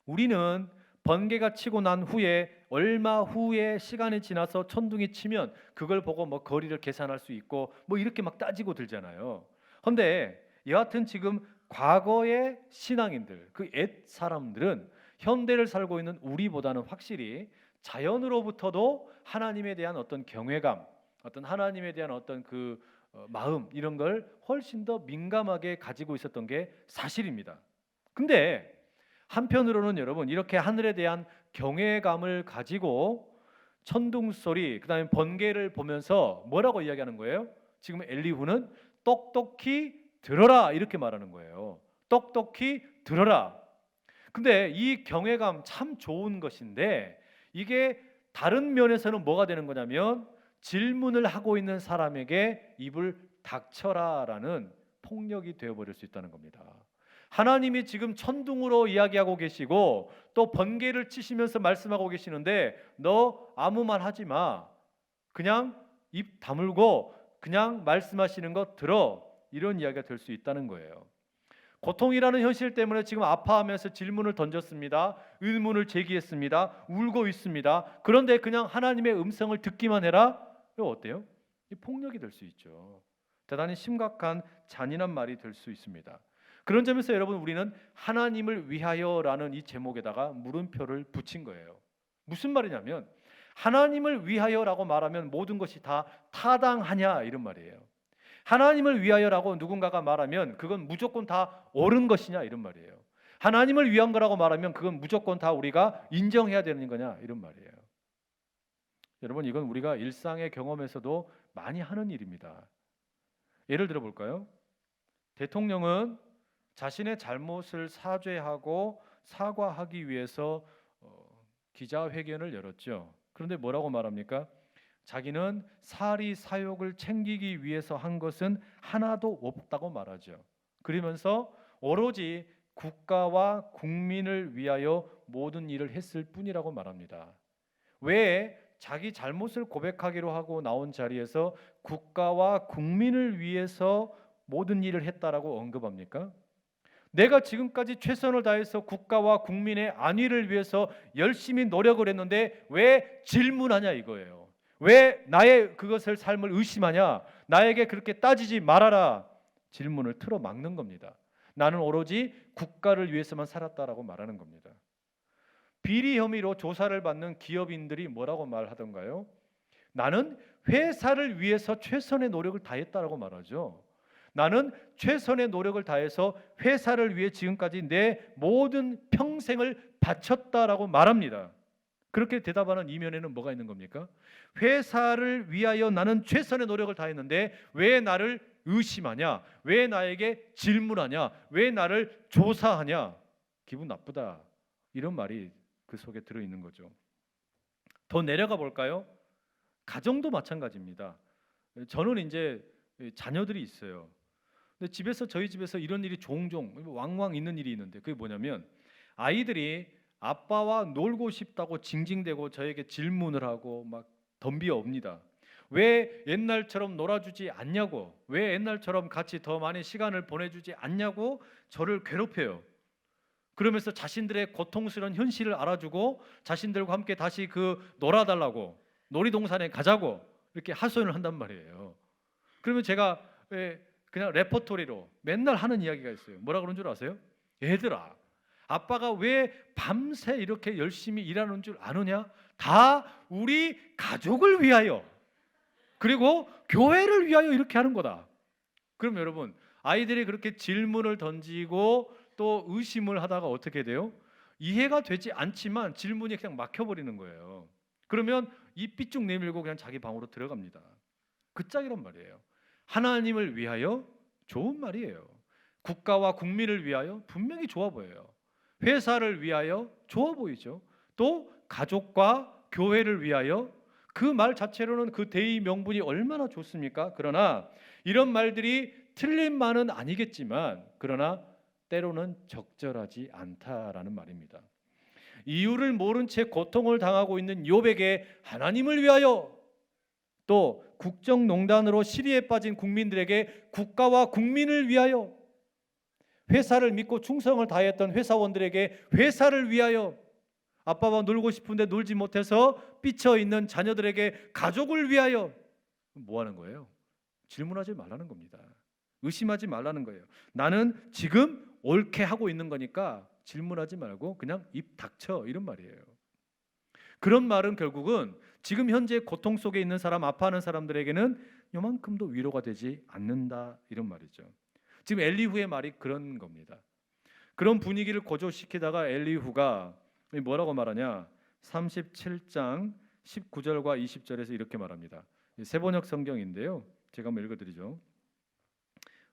우리는 번개가 치고 난 후에 얼마 후에 시간이 지나서 천둥이 치면 그걸 보고 뭐 거리를 계산할 수 있고 뭐 이렇게 막 따지고 들잖아요. 그런데 여하튼 지금 과거의 신앙인들, 그 옛 사람들은 현대를 살고 있는 우리보다는 확실히 자연으로부터도 하나님에 대한 어떤 경외감, 어떤 하나님에 대한 어떤 그 마음 이런 걸 훨씬 더 민감하게 가지고 있었던 게 사실입니다. 근데 한편으로는 여러분 이렇게 하늘에 대한 경외감을 가지고 천둥 소리, 그다음에 번개를 보면서 뭐라고 이야기하는 거예요? 지금 엘리후는 똑똑히 들어라 이렇게 말하는 거예요. 똑똑히 들어라. 근데 이 경외감 참 좋은 것인데 이게 다른 면에서는 뭐가 되는 거냐면 질문을 하고 있는 사람에게 입을 닥쳐라라는 폭력이 되어버릴 수 있다는 겁니다. 하나님이 지금 천둥으로 이야기하고 계시고 또 번개를 치시면서 말씀하고 계시는데 너 아무 말 하지 마. 그냥 입 다물고 그냥 말씀하시는 거 들어. 이런 이야기가 될 수 있다는 거예요. 고통이라는 현실 때문에 지금 아파하면서 질문을 던졌습니다. 의문을 제기했습니다. 울고 있습니다. 그런데 그냥 하나님의 음성을 듣기만 해라? 이거 어때요? 이 폭력이 될 수 있죠. 대단히 심각한 잔인한 말이 될 수 있습니다. 그런 점에서 여러분 우리는 하나님을 위하여라는 이 제목에다가 물음표를 붙인 거예요. 무슨 말이냐면 하나님을 위하여라고 말하면 모든 것이 다 타당하냐 이런 말이에요. 하나님을 위하여라고 누군가가 말하면 그건 무조건 다 옳은 것이냐 이런 말이에요. 하나님을 위한 거라고 말하면 그건 무조건 다 우리가 인정해야 되는 거냐 이런 말이에요. 여러분 이건 우리가 일상의 경험에서도 많이 하는 일입니다. 예를 들어 볼까요? 대통령은 자신의 잘못을 사죄하고 사과하기 위해서 기자회견을 열었죠. 그런데 뭐라고 말합니까? 자기는 사리 사욕을 챙기기 위해서 한 것은 하나도 없다고 말하죠. 그러면서 오로지 국가와 국민을 위하여 모든 일을 했을 뿐이라고 말합니다. 왜 자기 잘못을 고백하기로 하고 나온 자리에서 국가와 국민을 위해서 모든 일을 했다라고 언급합니까? 내가 지금까지 최선을 다해서 국가와 국민의 안위를 위해서 열심히 노력을 했는데 왜 질문하냐 이거예요. 왜 나의 그것을 삶을 의심하냐? 나에게 그렇게 따지지 말아라. 질문을 틀어막는 겁니다. 나는 오로지 국가를 위해서만 살았다라고 말하는 겁니다. 비리 혐의로 조사를 받는 기업인들이 뭐라고 말하던가요? 나는 회사를 위해서 최선의 노력을 다했다라고 말하죠. 나는 최선의 노력을 다해서 회사를 위해 지금까지 내 모든 평생을 바쳤다라고 말합니다. 그렇게 대답하는 이면에는 뭐가 있는 겁니까? 회사를 위하여 나는 최선의 노력을 다했는데 왜 나를 의심하냐? 왜 나에게 질문하냐? 왜 나를 조사하냐? 기분 나쁘다. 이런 말이 그 속에 들어있는 거죠. 더 내려가 볼까요? 가정도 마찬가지입니다. 저는 이제 자녀들이 있어요. 근데 저희 집에서 이런 일이 종종 왕왕 있는 일이 있는데 그게 뭐냐면 아이들이 아빠와 놀고 싶다고 징징대고 저에게 질문을 하고 막 덤비옵니다. 왜 옛날처럼 놀아주지 않냐고, 왜 옛날처럼 같이 더 많이 시간을 보내주지 않냐고 저를 괴롭혀요. 그러면서 자신들의 고통스러운 현실을 알아주고 자신들과 함께 다시 그 놀아달라고, 놀이동산에 가자고 이렇게 하소연을 한단 말이에요. 그러면 제가 그냥 레퍼토리로 맨날 하는 이야기가 있어요. 뭐라 그런 줄 아세요? 얘들아, 아빠가 왜 밤새 이렇게 열심히 일하는 줄 아느냐? 다 우리 가족을 위하여, 그리고 교회를 위하여 이렇게 하는 거다. 그럼 여러분, 아이들이 그렇게 질문을 던지고 또 의심을 하다가 어떻게 돼요? 이해가 되지 않지만 질문이 그냥 막혀버리는 거예요. 그러면 입 삐쭉 내밀고 그냥 자기 방으로 들어갑니다. 그 짝이란 말이에요. 하나님을 위하여 좋은 말이에요. 국가와 국민을 위하여 분명히 좋아 보여요. 회사를 위하여 좋아 보이죠. 또 가족과 교회를 위하여, 그 말 자체로는 그 대의 명분이 얼마나 좋습니까? 그러나 이런 말들이 틀린 말은 아니겠지만 그러나 때로는 적절하지 않다라는 말입니다. 이유를 모른 채 고통을 당하고 있는 욥에게 하나님을 위하여, 또 국정농단으로 시리에 빠진 국민들에게 국가와 국민을 위하여, 회사를 믿고 충성을 다했던 회사원들에게 회사를 위하여, 아빠와 놀고 싶은데 놀지 못해서 삐쳐 있는 자녀들에게 가족을 위하여. 뭐 하는 거예요? 질문하지 말라는 겁니다. 의심하지 말라는 거예요. 나는 지금 옳게 하고 있는 거니까 질문하지 말고 그냥 입 닥쳐, 이런 말이에요. 그런 말은 결국은 지금 현재 고통 속에 있는 사람, 아파하는 사람들에게는 요만큼도 위로가 되지 않는다, 이런 말이죠. 지금 엘리후의 말이 그런 겁니다. 그런 분위기를 고조시키다가 엘리후가 뭐라고 말하냐? 37장 19절과 20절에서 이렇게 말합니다. 세번역 성경인데요, 제가 한번 읽어드리죠.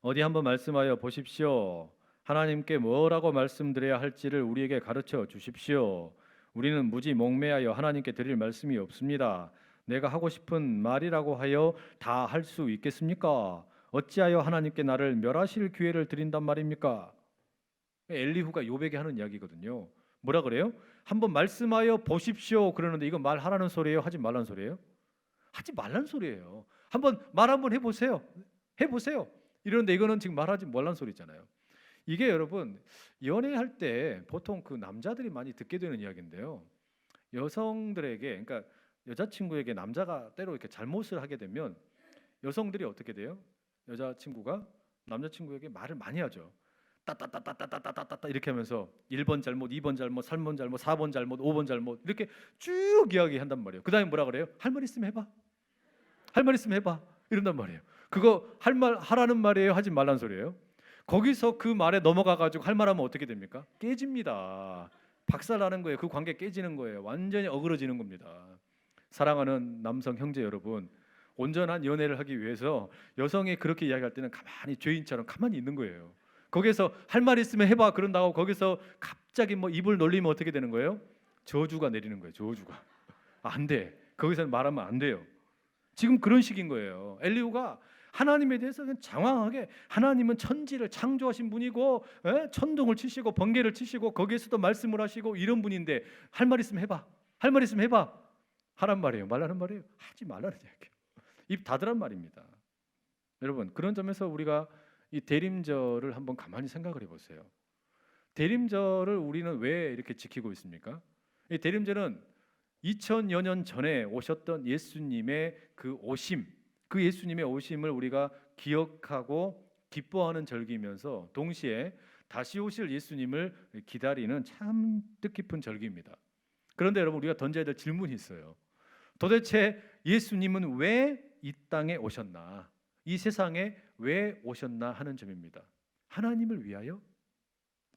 어디 한번 말씀하여 보십시오. 하나님께 뭐라고 말씀드려야 할지를 우리에게 가르쳐 주십시오. 우리는 무지 목매하여 하나님께 드릴 말씀이 없습니다. 내가 하고 싶은 말이라고 하여 다 할 수 있겠습니까? 어찌하여 하나님께 나를 멸하실 기회를 드린단 말입니까? 엘리후가 욥에게 하는 이야기거든요. 뭐라 그래요? 한번 말씀하여 보십시오 그러는데 이거 말하라는 소리예요? 하지 말라는 소리예요? 하지 말라는 소리예요. 한번 말 한번 해보세요. 해보세요. 이러는데 이거는 지금 말하지 말라는 소리잖아요. 이게 여러분 연애할 때 보통 그 남자들이 많이 듣게 되는 이야기인데요. 여성들에게, 그러니까 여자친구에게 남자가 때로 이렇게 잘못을 하게 되면 여성들이 어떻게 돼요? 여자친구가 남자친구에게 말을 많이 하죠. 따따따따따따따따 이렇게 하면서 1번 잘못, 2번 잘못, 3번 잘못, 4번 잘못, 5번 잘못 이렇게 쭉 이야기한단 말이에요. 그다음에 뭐라 그래요? 할 말 있으면 해봐. 할 말 있으면 해봐. 이런단 말이에요. 그거 할 말 하라는 말이에요? 하지 말라는 소리예요? 거기서 그 말에 넘어가가지고 할 말하면 어떻게 됩니까? 깨집니다. 박살나는 거예요. 그 관계 깨지는 거예요. 완전히 어그러지는 겁니다. 사랑하는 남성 형제 여러분, 온전한 연애를 하기 위해서 여성이 그렇게 이야기할 때는 가만히 죄인처럼 가만히 있는 거예요. 거기서 할 말 있으면 해봐 그런다고 거기서 갑자기 뭐 입을 놀리면 어떻게 되는 거예요? 저주가 내리는 거예요. 저주가. 안 돼. 거기서 말하면 안 돼요. 지금 그런 식인 거예요. 엘리후가 하나님에 대해서 그냥 장황하게, 하나님은 천지를 창조하신 분이고 천둥을 치시고 번개를 치시고 거기에서도 말씀을 하시고 이런 분인데 할 말 있으면 해봐. 할 말 있으면 해봐. 하란 말이에요? 말라는 말이에요? 하지 말라는 이야기예요. 입 닫으란 말입니다. 여러분, 그런 점에서 우리가 이 대림절을 한번 가만히 생각을 해보세요. 대림절을 우리는 왜 이렇게 지키고 있습니까? 이 대림절은 2000여 년 전에 오셨던 예수님의 그 오심, 그 예수님의 오심을 우리가 기억하고 기뻐하는 절기이면서 동시에 다시 오실 예수님을 기다리는 참 뜻깊은 절기입니다. 그런데 여러분, 우리가 던져야 될 질문이 있어요. 도대체 예수님은 왜 이 땅에 오셨나? 이 세상에 왜 오셨나 하는 점입니다. 하나님을 위하여?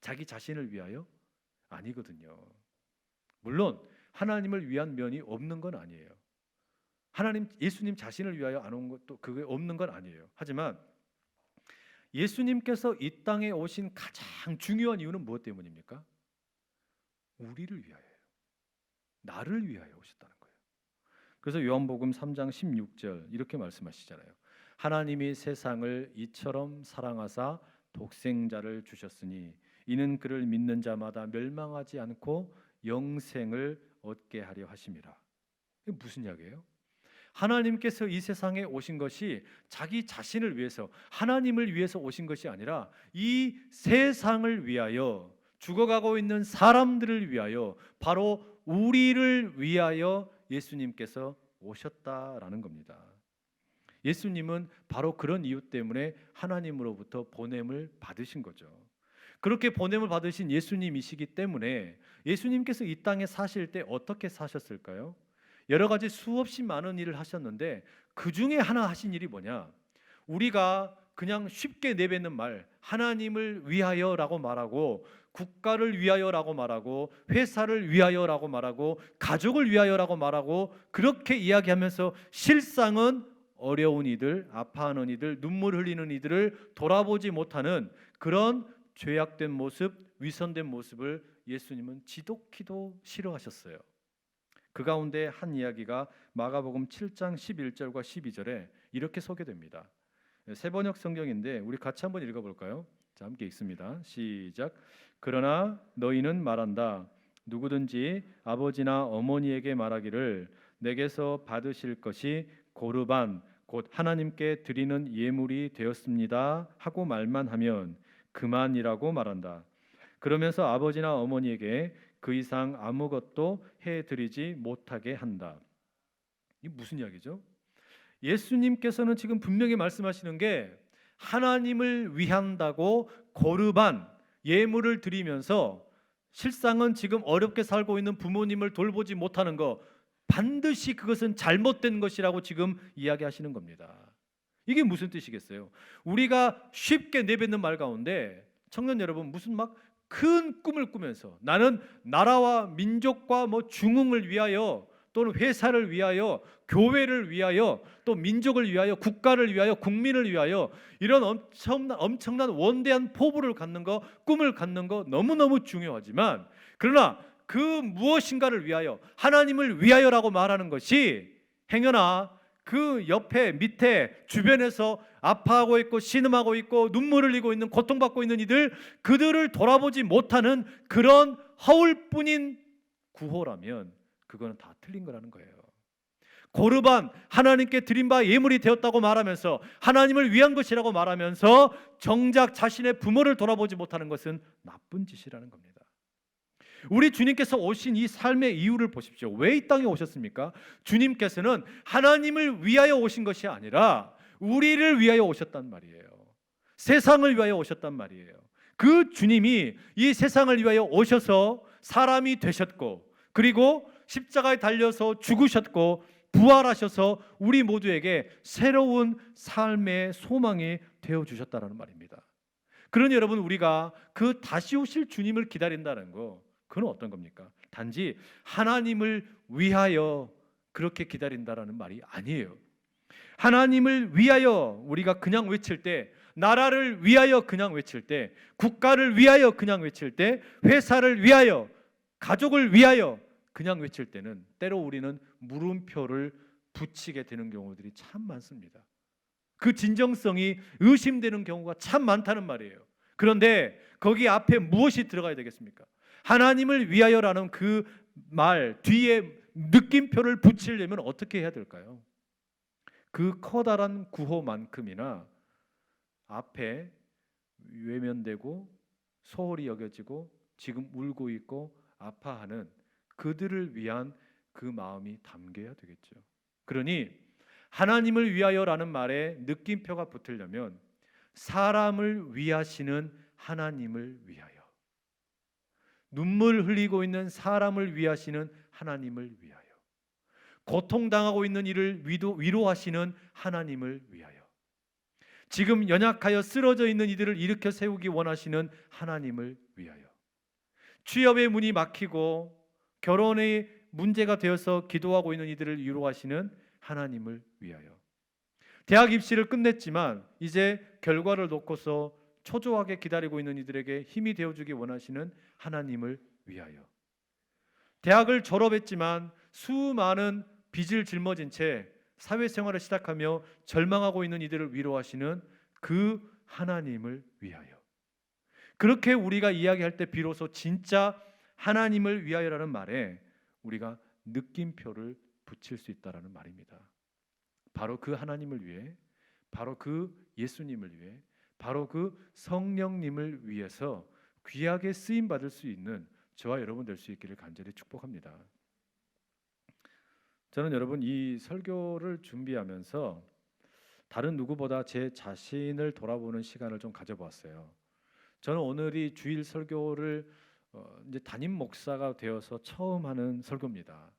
자기 자신을 위하여? 아니거든요. 물론 하나님을 위한 면이 없는 건 아니에요. 예수님 자신을 위하여 안 온 것도 그게 없는 건 아니에요. 하지만 예수님께서 이 땅에 오신 가장 중요한 이유는 무엇 때문입니까? 우리를 위하여요. 나를 위하여 오셨다는 거예요. 그래서 요한복음 3장 16절 이렇게 말씀하시잖아요. 하나님이 세상을 이처럼 사랑하사 독생자를 주셨으니 이는 그를 믿는 자마다 멸망하지 않고 영생을 얻게 하려 하심이라. 이게 무슨 이야기예요? 하나님께서 이 세상에 오신 것이 자기 자신을 위해서, 하나님을 위해서 오신 것이 아니라 이 세상을 위하여, 죽어가고 있는 사람들을 위하여, 바로 우리를 위하여 예수님께서 오셨다라는 겁니다. 예수님은 바로 그런 이유 때문에 하나님으로부터 보냄을 받으신 거죠. 그렇게 보냄을 받으신 예수님이시기 때문에 예수님께서 이 땅에 사실 때 어떻게 사셨을까요? 여러 가지 수없이 많은 일을 하셨는데 그 중에 하나 하신 일이 뭐냐? 우리가 그냥 쉽게 내뱉는 말, 하나님을 위하여라고 말하고, 국가를 위하여라고 말하고, 회사를 위하여라고 말하고, 가족을 위하여라고 말하고, 그렇게 이야기하면서 실상은 어려운 이들, 아파하는 이들, 눈물 흘리는 이들을 돌아보지 못하는 그런 죄악된 모습, 위선된 모습을 예수님은 지독히도 싫어하셨어요. 그 가운데 한 이야기가 마가복음 7장 11절과 12절에 이렇게 소개됩니다. 세 번역 성경인데 우리 같이 한번 읽어볼까요? 자, 함께 읽습니다. 시작. 그러나 너희는 말한다. 누구든지 아버지나 어머니에게 말하기를 내게서 받으실 것이 고르반 곧 하나님께 드리는 예물이 되었습니다 하고 말만 하면 그만이라고 말한다. 그러면서 아버지나 어머니에게 그 이상 아무것도 해드리지 못하게 한다. 이게 무슨 이야기죠? 예수님께서는 지금 분명히 말씀하시는 게 하나님을 위한다고 거르반 예물을 드리면서 실상은 지금 어렵게 살고 있는 부모님을 돌보지 못하는 거 반드시 그것은 잘못된 것이라고 지금 이야기하시는 겁니다. 이게 무슨 뜻이겠어요? 우리가 쉽게 내뱉는 말 가운데 청년 여러분 무슨 막 큰 꿈을 꾸면서 나는 나라와 민족과 뭐 중흥을 위하여 또는 회사를 위하여 교회를 위하여 또 민족을 위하여 국가를 위하여 국민을 위하여 이런 엄청난 원대한 포부를 갖는 거 꿈을 갖는 거 너무너무 중요하지만 그러나 그 무엇인가를 위하여 하나님을 위하여라고 말하는 것이 행여나 그 옆에 밑에 주변에서 아파하고 있고 신음하고 있고 눈물을 흘리고 있는 고통받고 있는 이들 그들을 돌아보지 못하는 그런 허울뿐인 구호라면 그거는 다 틀린 거라는 거예요. 고르반 하나님께 드린 바 예물이 되었다고 말하면서 하나님을 위한 것이라고 말하면서 정작 자신의 부모를 돌아보지 못하는 것은 나쁜 짓이라는 겁니다. 우리 주님께서 오신 이 삶의 이유를 보십시오. 왜 이 땅에 오셨습니까? 주님께서는 하나님을 위하여 오신 것이 아니라 우리를 위하여 오셨단 말이에요. 세상을 위하여 오셨단 말이에요. 그 주님이 이 세상을 위하여 오셔서 사람이 되셨고 그리고 십자가에 달려서 죽으셨고 부활하셔서 우리 모두에게 새로운 삶의 소망이 되어주셨다는 말입니다. 그러니 여러분 우리가 그 다시 오실 주님을 기다린다는 거 그건 어떤 겁니까? 단지 하나님을 위하여 그렇게 기다린다라는 말이 아니에요. 하나님을 위하여 우리가 그냥 외칠 때 나라를 위하여 그냥 외칠 때 국가를 위하여 그냥 외칠 때 회사를 위하여 가족을 위하여 그냥 외칠 때는 때로 우리는 물음표를 붙이게 되는 경우들이 참 많습니다. 그 진정성이 의심되는 경우가 참 많다는 말이에요. 그런데 거기 앞에 무엇이 들어가야 되겠습니까? 하나님을 위하여라는 그 말 뒤에 느낌표를 붙이려면 어떻게 해야 될까요? 그 커다란 구호만큼이나 앞에 외면되고 소홀히 여겨지고 지금 울고 있고 아파하는 그들을 위한 그 마음이 담겨야 되겠죠. 그러니 하나님을 위하여라는 말에 느낌표가 붙으려면 사람을 위하시는 하나님을 위하여 눈물 흘리고 있는 사람을 위하시는 하나님을 위하여 고통당하고 있는 이를 위로하시는 하나님을 위하여 지금 연약하여 쓰러져 있는 이들을 일으켜 세우기 원하시는 하나님을 위하여 취업의 문이 막히고 결혼의 문제가 되어서 기도하고 있는 이들을 위로하시는 하나님을 위하여 대학 입시를 끝냈지만 이제 결과를 놓고서 초조하게 기다리고 있는 이들에게 힘이 되어주기 원하시는 하나님을 위하여 대학을 졸업했지만 수많은 빚을 짊어진 채 사회생활을 시작하며 절망하고 있는 이들을 위로하시는 그 하나님을 위하여 그렇게 우리가 이야기할 때 비로소 진짜 하나님을 위하여라는 말에 우리가 느낌표를 붙일 수 있다라는 말입니다. 바로 그 하나님을 위해 바로 그 예수님을 위해 바로 그 성령님을 위해서 귀하게 쓰임 받을 수 있는 저와 여러분 될 수 있기를 간절히 축복합니다. 저는 여러분 이 설교를 준비하면서 다른 누구보다 제 자신을 돌아보는 시간을 좀 가져보았어요. 저는 오늘이 주일 설교를 이제 담임 목사가 되어서 처음 하는 설교입니다.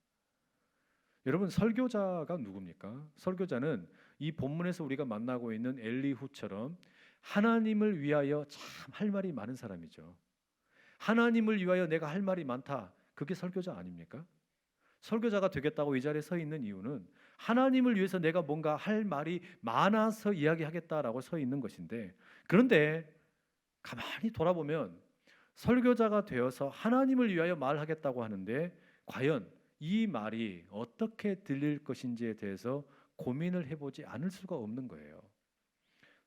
여러분 설교자가 누굽니까? 설교자는 이 본문에서 우리가 만나고 있는 엘리후처럼 하나님을 위하여 참 할 말이 많은 사람이죠. 하나님을 위하여 내가 할 말이 많다. 그게 설교자 아닙니까? 설교자가 되겠다고 이 자리에 서 있는 이유는 하나님을 위해서 내가 뭔가 할 말이 많아서 이야기하겠다라고 서 있는 것인데 그런데 가만히 돌아보면 설교자가 되어서 하나님을 위하여 말하겠다고 하는데 과연 이 말이 어떻게 들릴 것인지에 대해서 고민을 해보지 않을 수가 없는 거예요.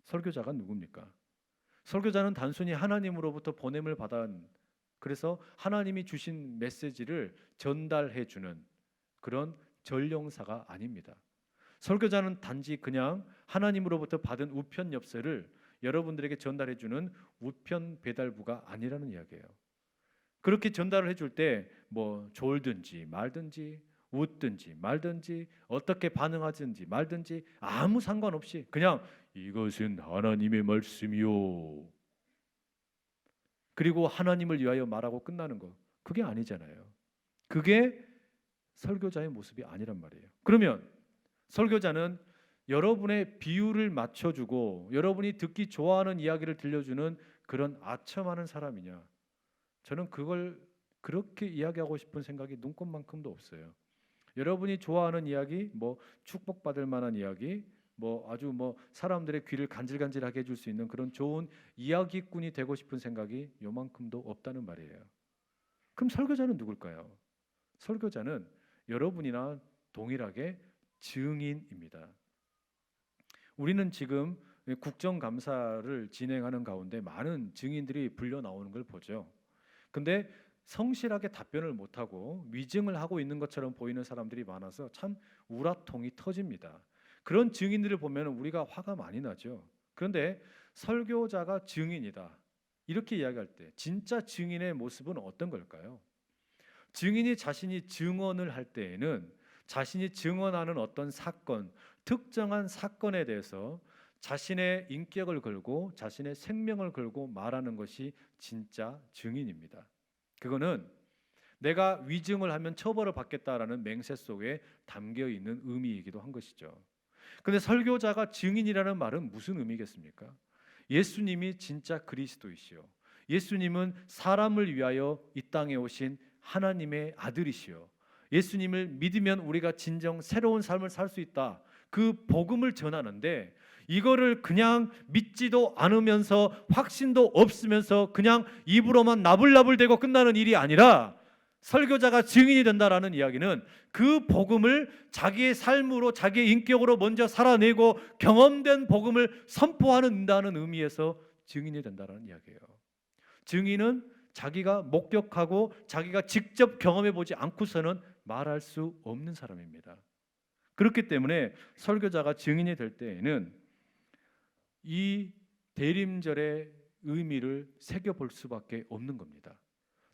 설교자가 누굽니까? 설교자는 단순히 하나님으로부터 보냄을 받은, 그래서 하나님이 주신 메시지를 전달해 주는 그런 전령사가 아닙니다. 설교자는 단지 그냥 하나님으로부터 받은 우편 엽서를 여러분들에게 전달해 주는 우편 배달부가 아니라는 이야기예요. 그렇게 전달을 해줄 때 뭐 졸든지 말든지 웃든지 말든지 어떻게 반응하든지 말든지 아무 상관없이 그냥 이것은 하나님의 말씀이요, 그리고 하나님을 위하여 말하고 끝나는 거, 그게 아니잖아요. 그게 설교자의 모습이 아니란 말이에요. 그러면 설교자는 여러분의 비유를 맞춰주고 여러분이 듣기 좋아하는 이야기를 들려주는 그런 아첨하는 사람이냐? 저는 그걸 그렇게 이야기하고 싶은 생각이 눈꼽만큼도 없어요. 여러분이 좋아하는 이야기, 뭐 축복받을 만한 이야기, 뭐 아주 뭐 사람들의 귀를 간질간질하게 해줄 수 있는 그런 좋은 이야기꾼이 되고 싶은 생각이 요만큼도 없다는 말이에요. 그럼 설교자는 누굴까요? 설교자는 여러분이나 동일하게 증인입니다. 우리는 지금 국정감사를 진행하는 가운데 많은 증인들이 불려 나오는 걸 보죠. 근데 성실하게 답변을 못하고 위증을 하고 있는 것처럼 보이는 사람들이 많아서 참 우라통이 터집니다. 그런 증인들을 보면 우리가 화가 많이 나죠. 그런데 설교자가 증인이다 이렇게 이야기할 때 진짜 증인의 모습은 어떤 걸까요? 증인이 자신이 증언을 할 때에는 자신이 증언하는 어떤 사건, 특정한 사건에 대해서 자신의 인격을 걸고 자신의 생명을 걸고 말하는 것이 진짜 증인입니다. 그거는 내가 위증을 하면 처벌을 받겠다라는 맹세 속에 담겨 있는 의미이기도 한 것이죠. 근데 설교자가 증인이라는 말은 무슨 의미겠습니까? 예수님이 진짜 그리스도이시오, 예수님은 사람을 위하여 이 땅에 오신 하나님의 아들이시오, 예수님을 믿으면 우리가 진정 새로운 삶을 살 수 있다, 그 복음을 전하는데 이거를 그냥 믿지도 않으면서 확신도 없으면서 그냥 입으로만 나불나불대고 끝나는 일이 아니라 설교자가 증인이 된다라는 이야기는 그 복음을 자기의 삶으로 자기의 인격으로 먼저 살아내고 경험된 복음을 선포하는다는 의미에서 증인이 된다라는 이야기예요. 증인은 자기가 목격하고 자기가 직접 경험해 보지 않고서는 말할 수 없는 사람입니다. 그렇기 때문에 설교자가 증인이 될 때에는 이 대림절의 의미를 새겨볼 수밖에 없는 겁니다.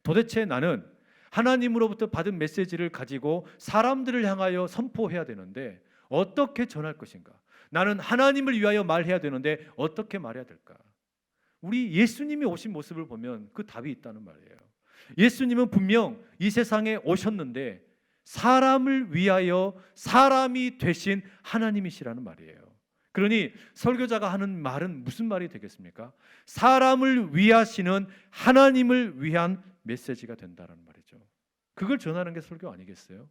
도대체 나는 하나님으로부터 받은 메시지를 가지고 사람들을 향하여 선포해야 되는데 어떻게 전할 것인가? 나는 하나님을 위하여 말해야 되는데 어떻게 말해야 될까? 우리 예수님이 오신 모습을 보면 그 답이 있다는 말이에요. 예수님은 분명 이 세상에 오셨는데 사람을 위하여 사람이 되신 하나님이시라는 말이에요. 그러니 설교자가 하는 말은 무슨 말이 되겠습니까? 사람을 위하시는 하나님을 위한 메시지가 된다는 말이죠. 그걸 전하는 게 설교 아니겠어요?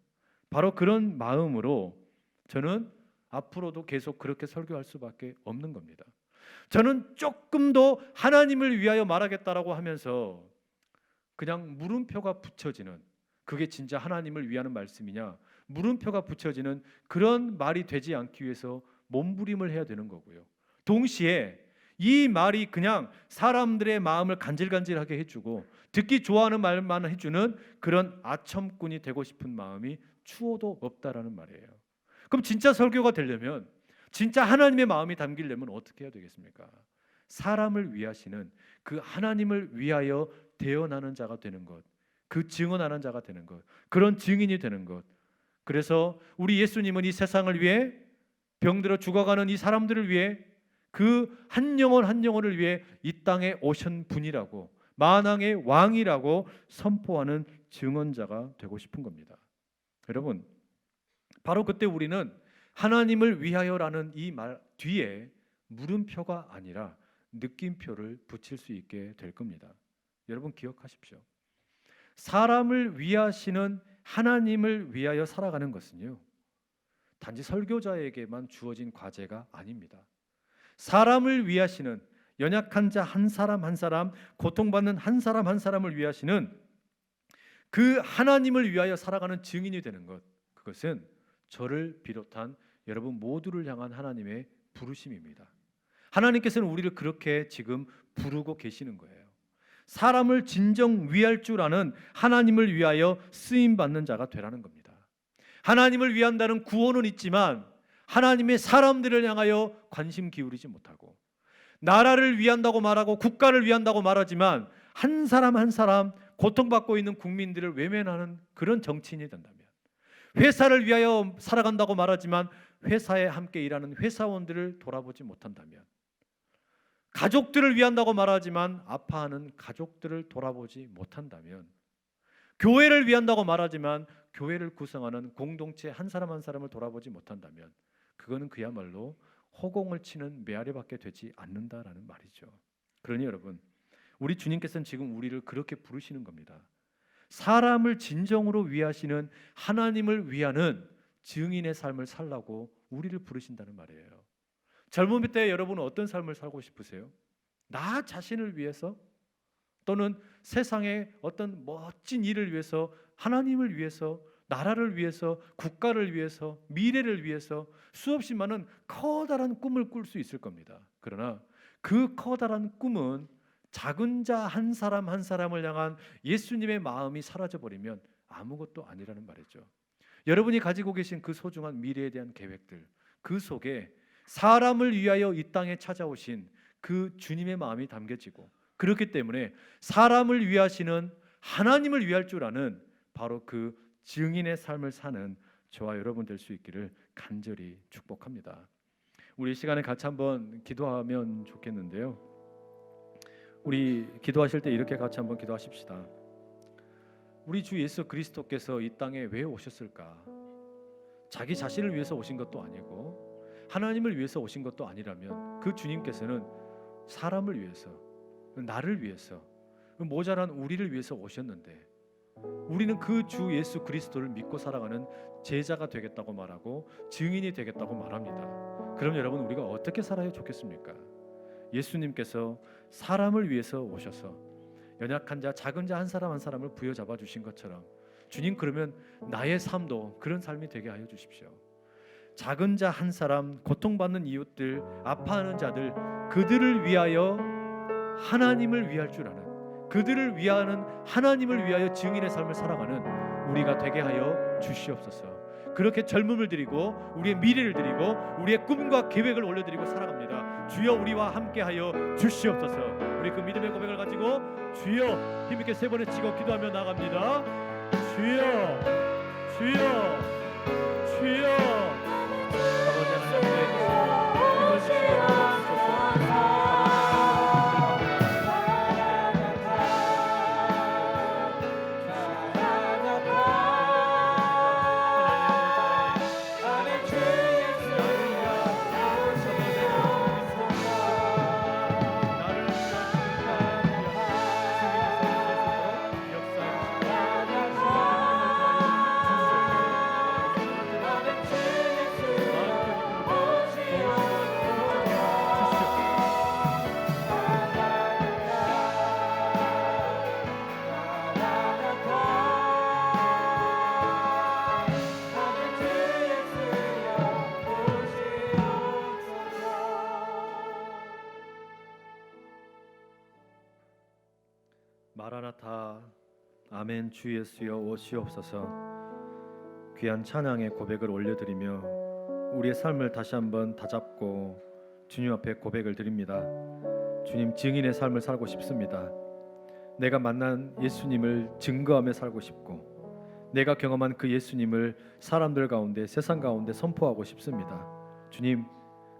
바로 그런 마음으로 저는 앞으로도 계속 그렇게 설교할 수밖에 없는 겁니다. 저는 조금 더 하나님을 위하여 말하겠다라고 하면서 그냥 물음표가 붙여지는, 그게 진짜 하나님을 위하는 말씀이냐, 물음표가 붙여지는 그런 말이 되지 않기 위해서 몸부림을 해야 되는 거고요. 동시에 이 말이 그냥 사람들의 마음을 간질간질하게 해주고 듣기 좋아하는 말만 해주는 그런 아첨꾼이 되고 싶은 마음이 추호도 없다라는 말이에요. 그럼 진짜 설교가 되려면, 진짜 하나님의 마음이 담기려면 어떻게 해야 되겠습니까? 사람을 위하시는 그 하나님을 위하여 대언하는 자가 되는 것, 그 증언하는 자가 되는 것, 그런 증인이 되는 것. 그래서 우리 예수님은 이 세상을 위해 병들어 죽어가는 이 사람들을 위해 그 한 영혼 한 영혼을 위해 이 땅에 오신 분이라고, 만왕의 왕이라고 선포하는 증언자가 되고 싶은 겁니다. 여러분, 바로 그때 우리는 하나님을 위하여라는 이 말 뒤에 물음표가 아니라 느낌표를 붙일 수 있게 될 겁니다. 여러분 기억하십시오. 사람을 위하시는 하나님을 위하여 살아가는 것은요, 단지 설교자에게만 주어진 과제가 아닙니다. 사람을 위하시는, 연약한 자 한 사람 한 사람, 고통받는 한 사람 한 사람을 위하시는 그 하나님을 위하여 살아가는 증인이 되는 것, 그것은 저를 비롯한 여러분 모두를 향한 하나님의 부르심입니다. 하나님께서는 우리를 그렇게 지금 부르고 계시는 거예요. 사람을 진정 위할 줄 아는 하나님을 위하여 쓰임 받는 자가 되라는 겁니다. 하나님을 위한다는 구원은 있지만 하나님의 사람들을 향하여 관심 기울이지 못하고, 나라를 위한다고 말하고 국가를 위한다고 말하지만 한 사람 한 사람 고통받고 있는 국민들을 외면하는 그런 정치인이 된다면, 회사를 위하여 살아간다고 말하지만 회사에 함께 일하는 회사원들을 돌아보지 못한다면, 가족들을 위한다고 말하지만 아파하는 가족들을 돌아보지 못한다면, 교회를 위한다고 말하지만 교회를 구성하는 공동체 한 사람 한 사람을 돌아보지 못한다면, 그거는 그야말로 허공을 치는 메아리밖에 되지 않는다라는 말이죠. 그러니 여러분, 우리 주님께서는 지금 우리를 그렇게 부르시는 겁니다. 사람을 진정으로 위하시는 하나님을 위하는 증인의 삶을 살라고 우리를 부르신다는 말이에요. 젊은 때 여러분은 어떤 삶을 살고 싶으세요? 나 자신을 위해서, 또는 세상의 어떤 멋진 일을 위해서, 하나님을 위해서, 나라를 위해서, 국가를 위해서, 미래를 위해서 수없이 많은 커다란 꿈을 꿀 수 있을 겁니다. 그러나 그 커다란 꿈은 작은 자 한 사람 한 사람을 향한 예수님의 마음이 사라져버리면 아무것도 아니라는 말이죠. 여러분이 가지고 계신 그 소중한 미래에 대한 계획들, 그 속에 사람을 위하여 이 땅에 찾아오신 그 주님의 마음이 담겨지고, 그렇기 때문에 사람을 위하시는 하나님을 위할 줄 아는 바로 그 증인의 삶을 사는 저와 여러분 될 수 있기를 간절히 축복합니다. 우리 이 시간에 같이 한번 기도하면 좋겠는데요. 우리 기도하실 때 이렇게 같이 한번 기도하십시다. 우리 주 예수 그리스도께서 이 땅에 왜 오셨을까? 자기 자신을 위해서 오신 것도 아니고 하나님을 위해서 오신 것도 아니라면 그 주님께서는 사람을 위해서, 나를 위해서, 모자란 우리를 위해서 오셨는데, 우리는 그 주 예수 그리스도를 믿고 살아가는 제자가 되겠다고 말하고 증인이 되겠다고 말합니다. 그럼 여러분, 우리가 어떻게 살아야 좋겠습니까? 예수님께서 사람을 위해서 오셔서 연약한 자, 작은 자 한 사람 한 사람을 부여잡아 주신 것처럼, 주님, 그러면 나의 삶도 그런 삶이 되게 하여 주십시오. 작은 자 한 사람, 고통받는 이웃들, 아파하는 자들, 그들을 위하여 하나님을 위할 줄 아는, 그들을 위하는 하나님을 위하여 증인의 삶을 살아가는 우리가 되게 하여 주시옵소서. 그렇게 젊음을 드리고 우리의 미래를 드리고 우리의 꿈과 계획을 올려드리고 살아갑니다. 주여, 우리와 함께하여 주시옵소서. 우리 그 믿음의 고백을 가지고 주여 힘있게 세 번에 치고 기도하며 나갑니다. 주여, 주여, 주여. 아버지 하나님의 힘을 주시옵소서. 마라나타, 아멘. 주 예수여 오시옵소서. 귀한 찬양의 고백을 올려드리며 우리의 삶을 다시 한번 다잡고 주님 앞에 고백을 드립니다. 주님, 증인의 삶을 살고 싶습니다. 내가 만난 예수님을 증거하며 살고 싶고, 내가 경험한 그 예수님을 사람들 가운데, 세상 가운데 선포하고 싶습니다. 주님,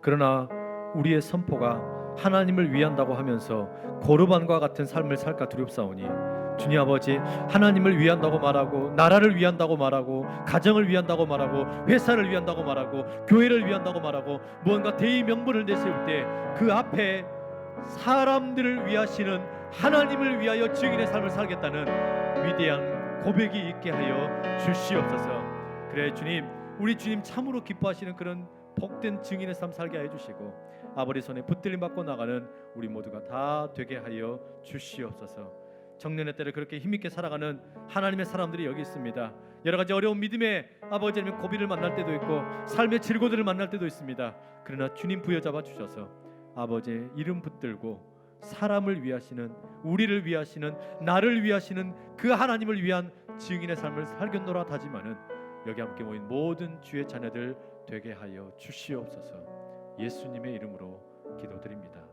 그러나 우리의 선포가 하나님을 위한다고 하면서 고르반과 같은 삶을 살까 두렵사오니, 주님 아버지, 하나님을 위한다고 말하고, 나라를 위한다고 말하고, 가정을 위한다고 말하고, 회사를 위한다고 말하고, 교회를 위한다고 말하고, 무언가 대의 명분을 내세울 때 그 앞에 사람들을 위하시는 하나님을 위하여 증인의 삶을 살겠다는 위대한 고백이 있게 하여 주시옵소서. 그래 주님, 우리 주님 참으로 기뻐하시는 그런 복된 증인의 삶 살게 하여 주시고, 아버지 손에 붙들림 받고 나가는 우리 모두가 다 되게 하여 주시옵소서. 정년의 때를 그렇게 힘있게 살아가는 하나님의 사람들이 여기 있습니다. 여러 가지 어려운 믿음의 아버지 하나님 고비를 만날 때도 있고 삶의 질고들을 만날 때도 있습니다. 그러나 주님 부여잡아 주셔서 아버지의 이름 붙들고 사람을 위하시는, 우리를 위하시는, 나를 위하시는 그 하나님을 위한 증인의 삶을 살겠노라 다짐하는 여기 함께 모인 모든 주의 자녀들 되게 하여 주시옵소서. 예수님의 이름으로 기도드립니다.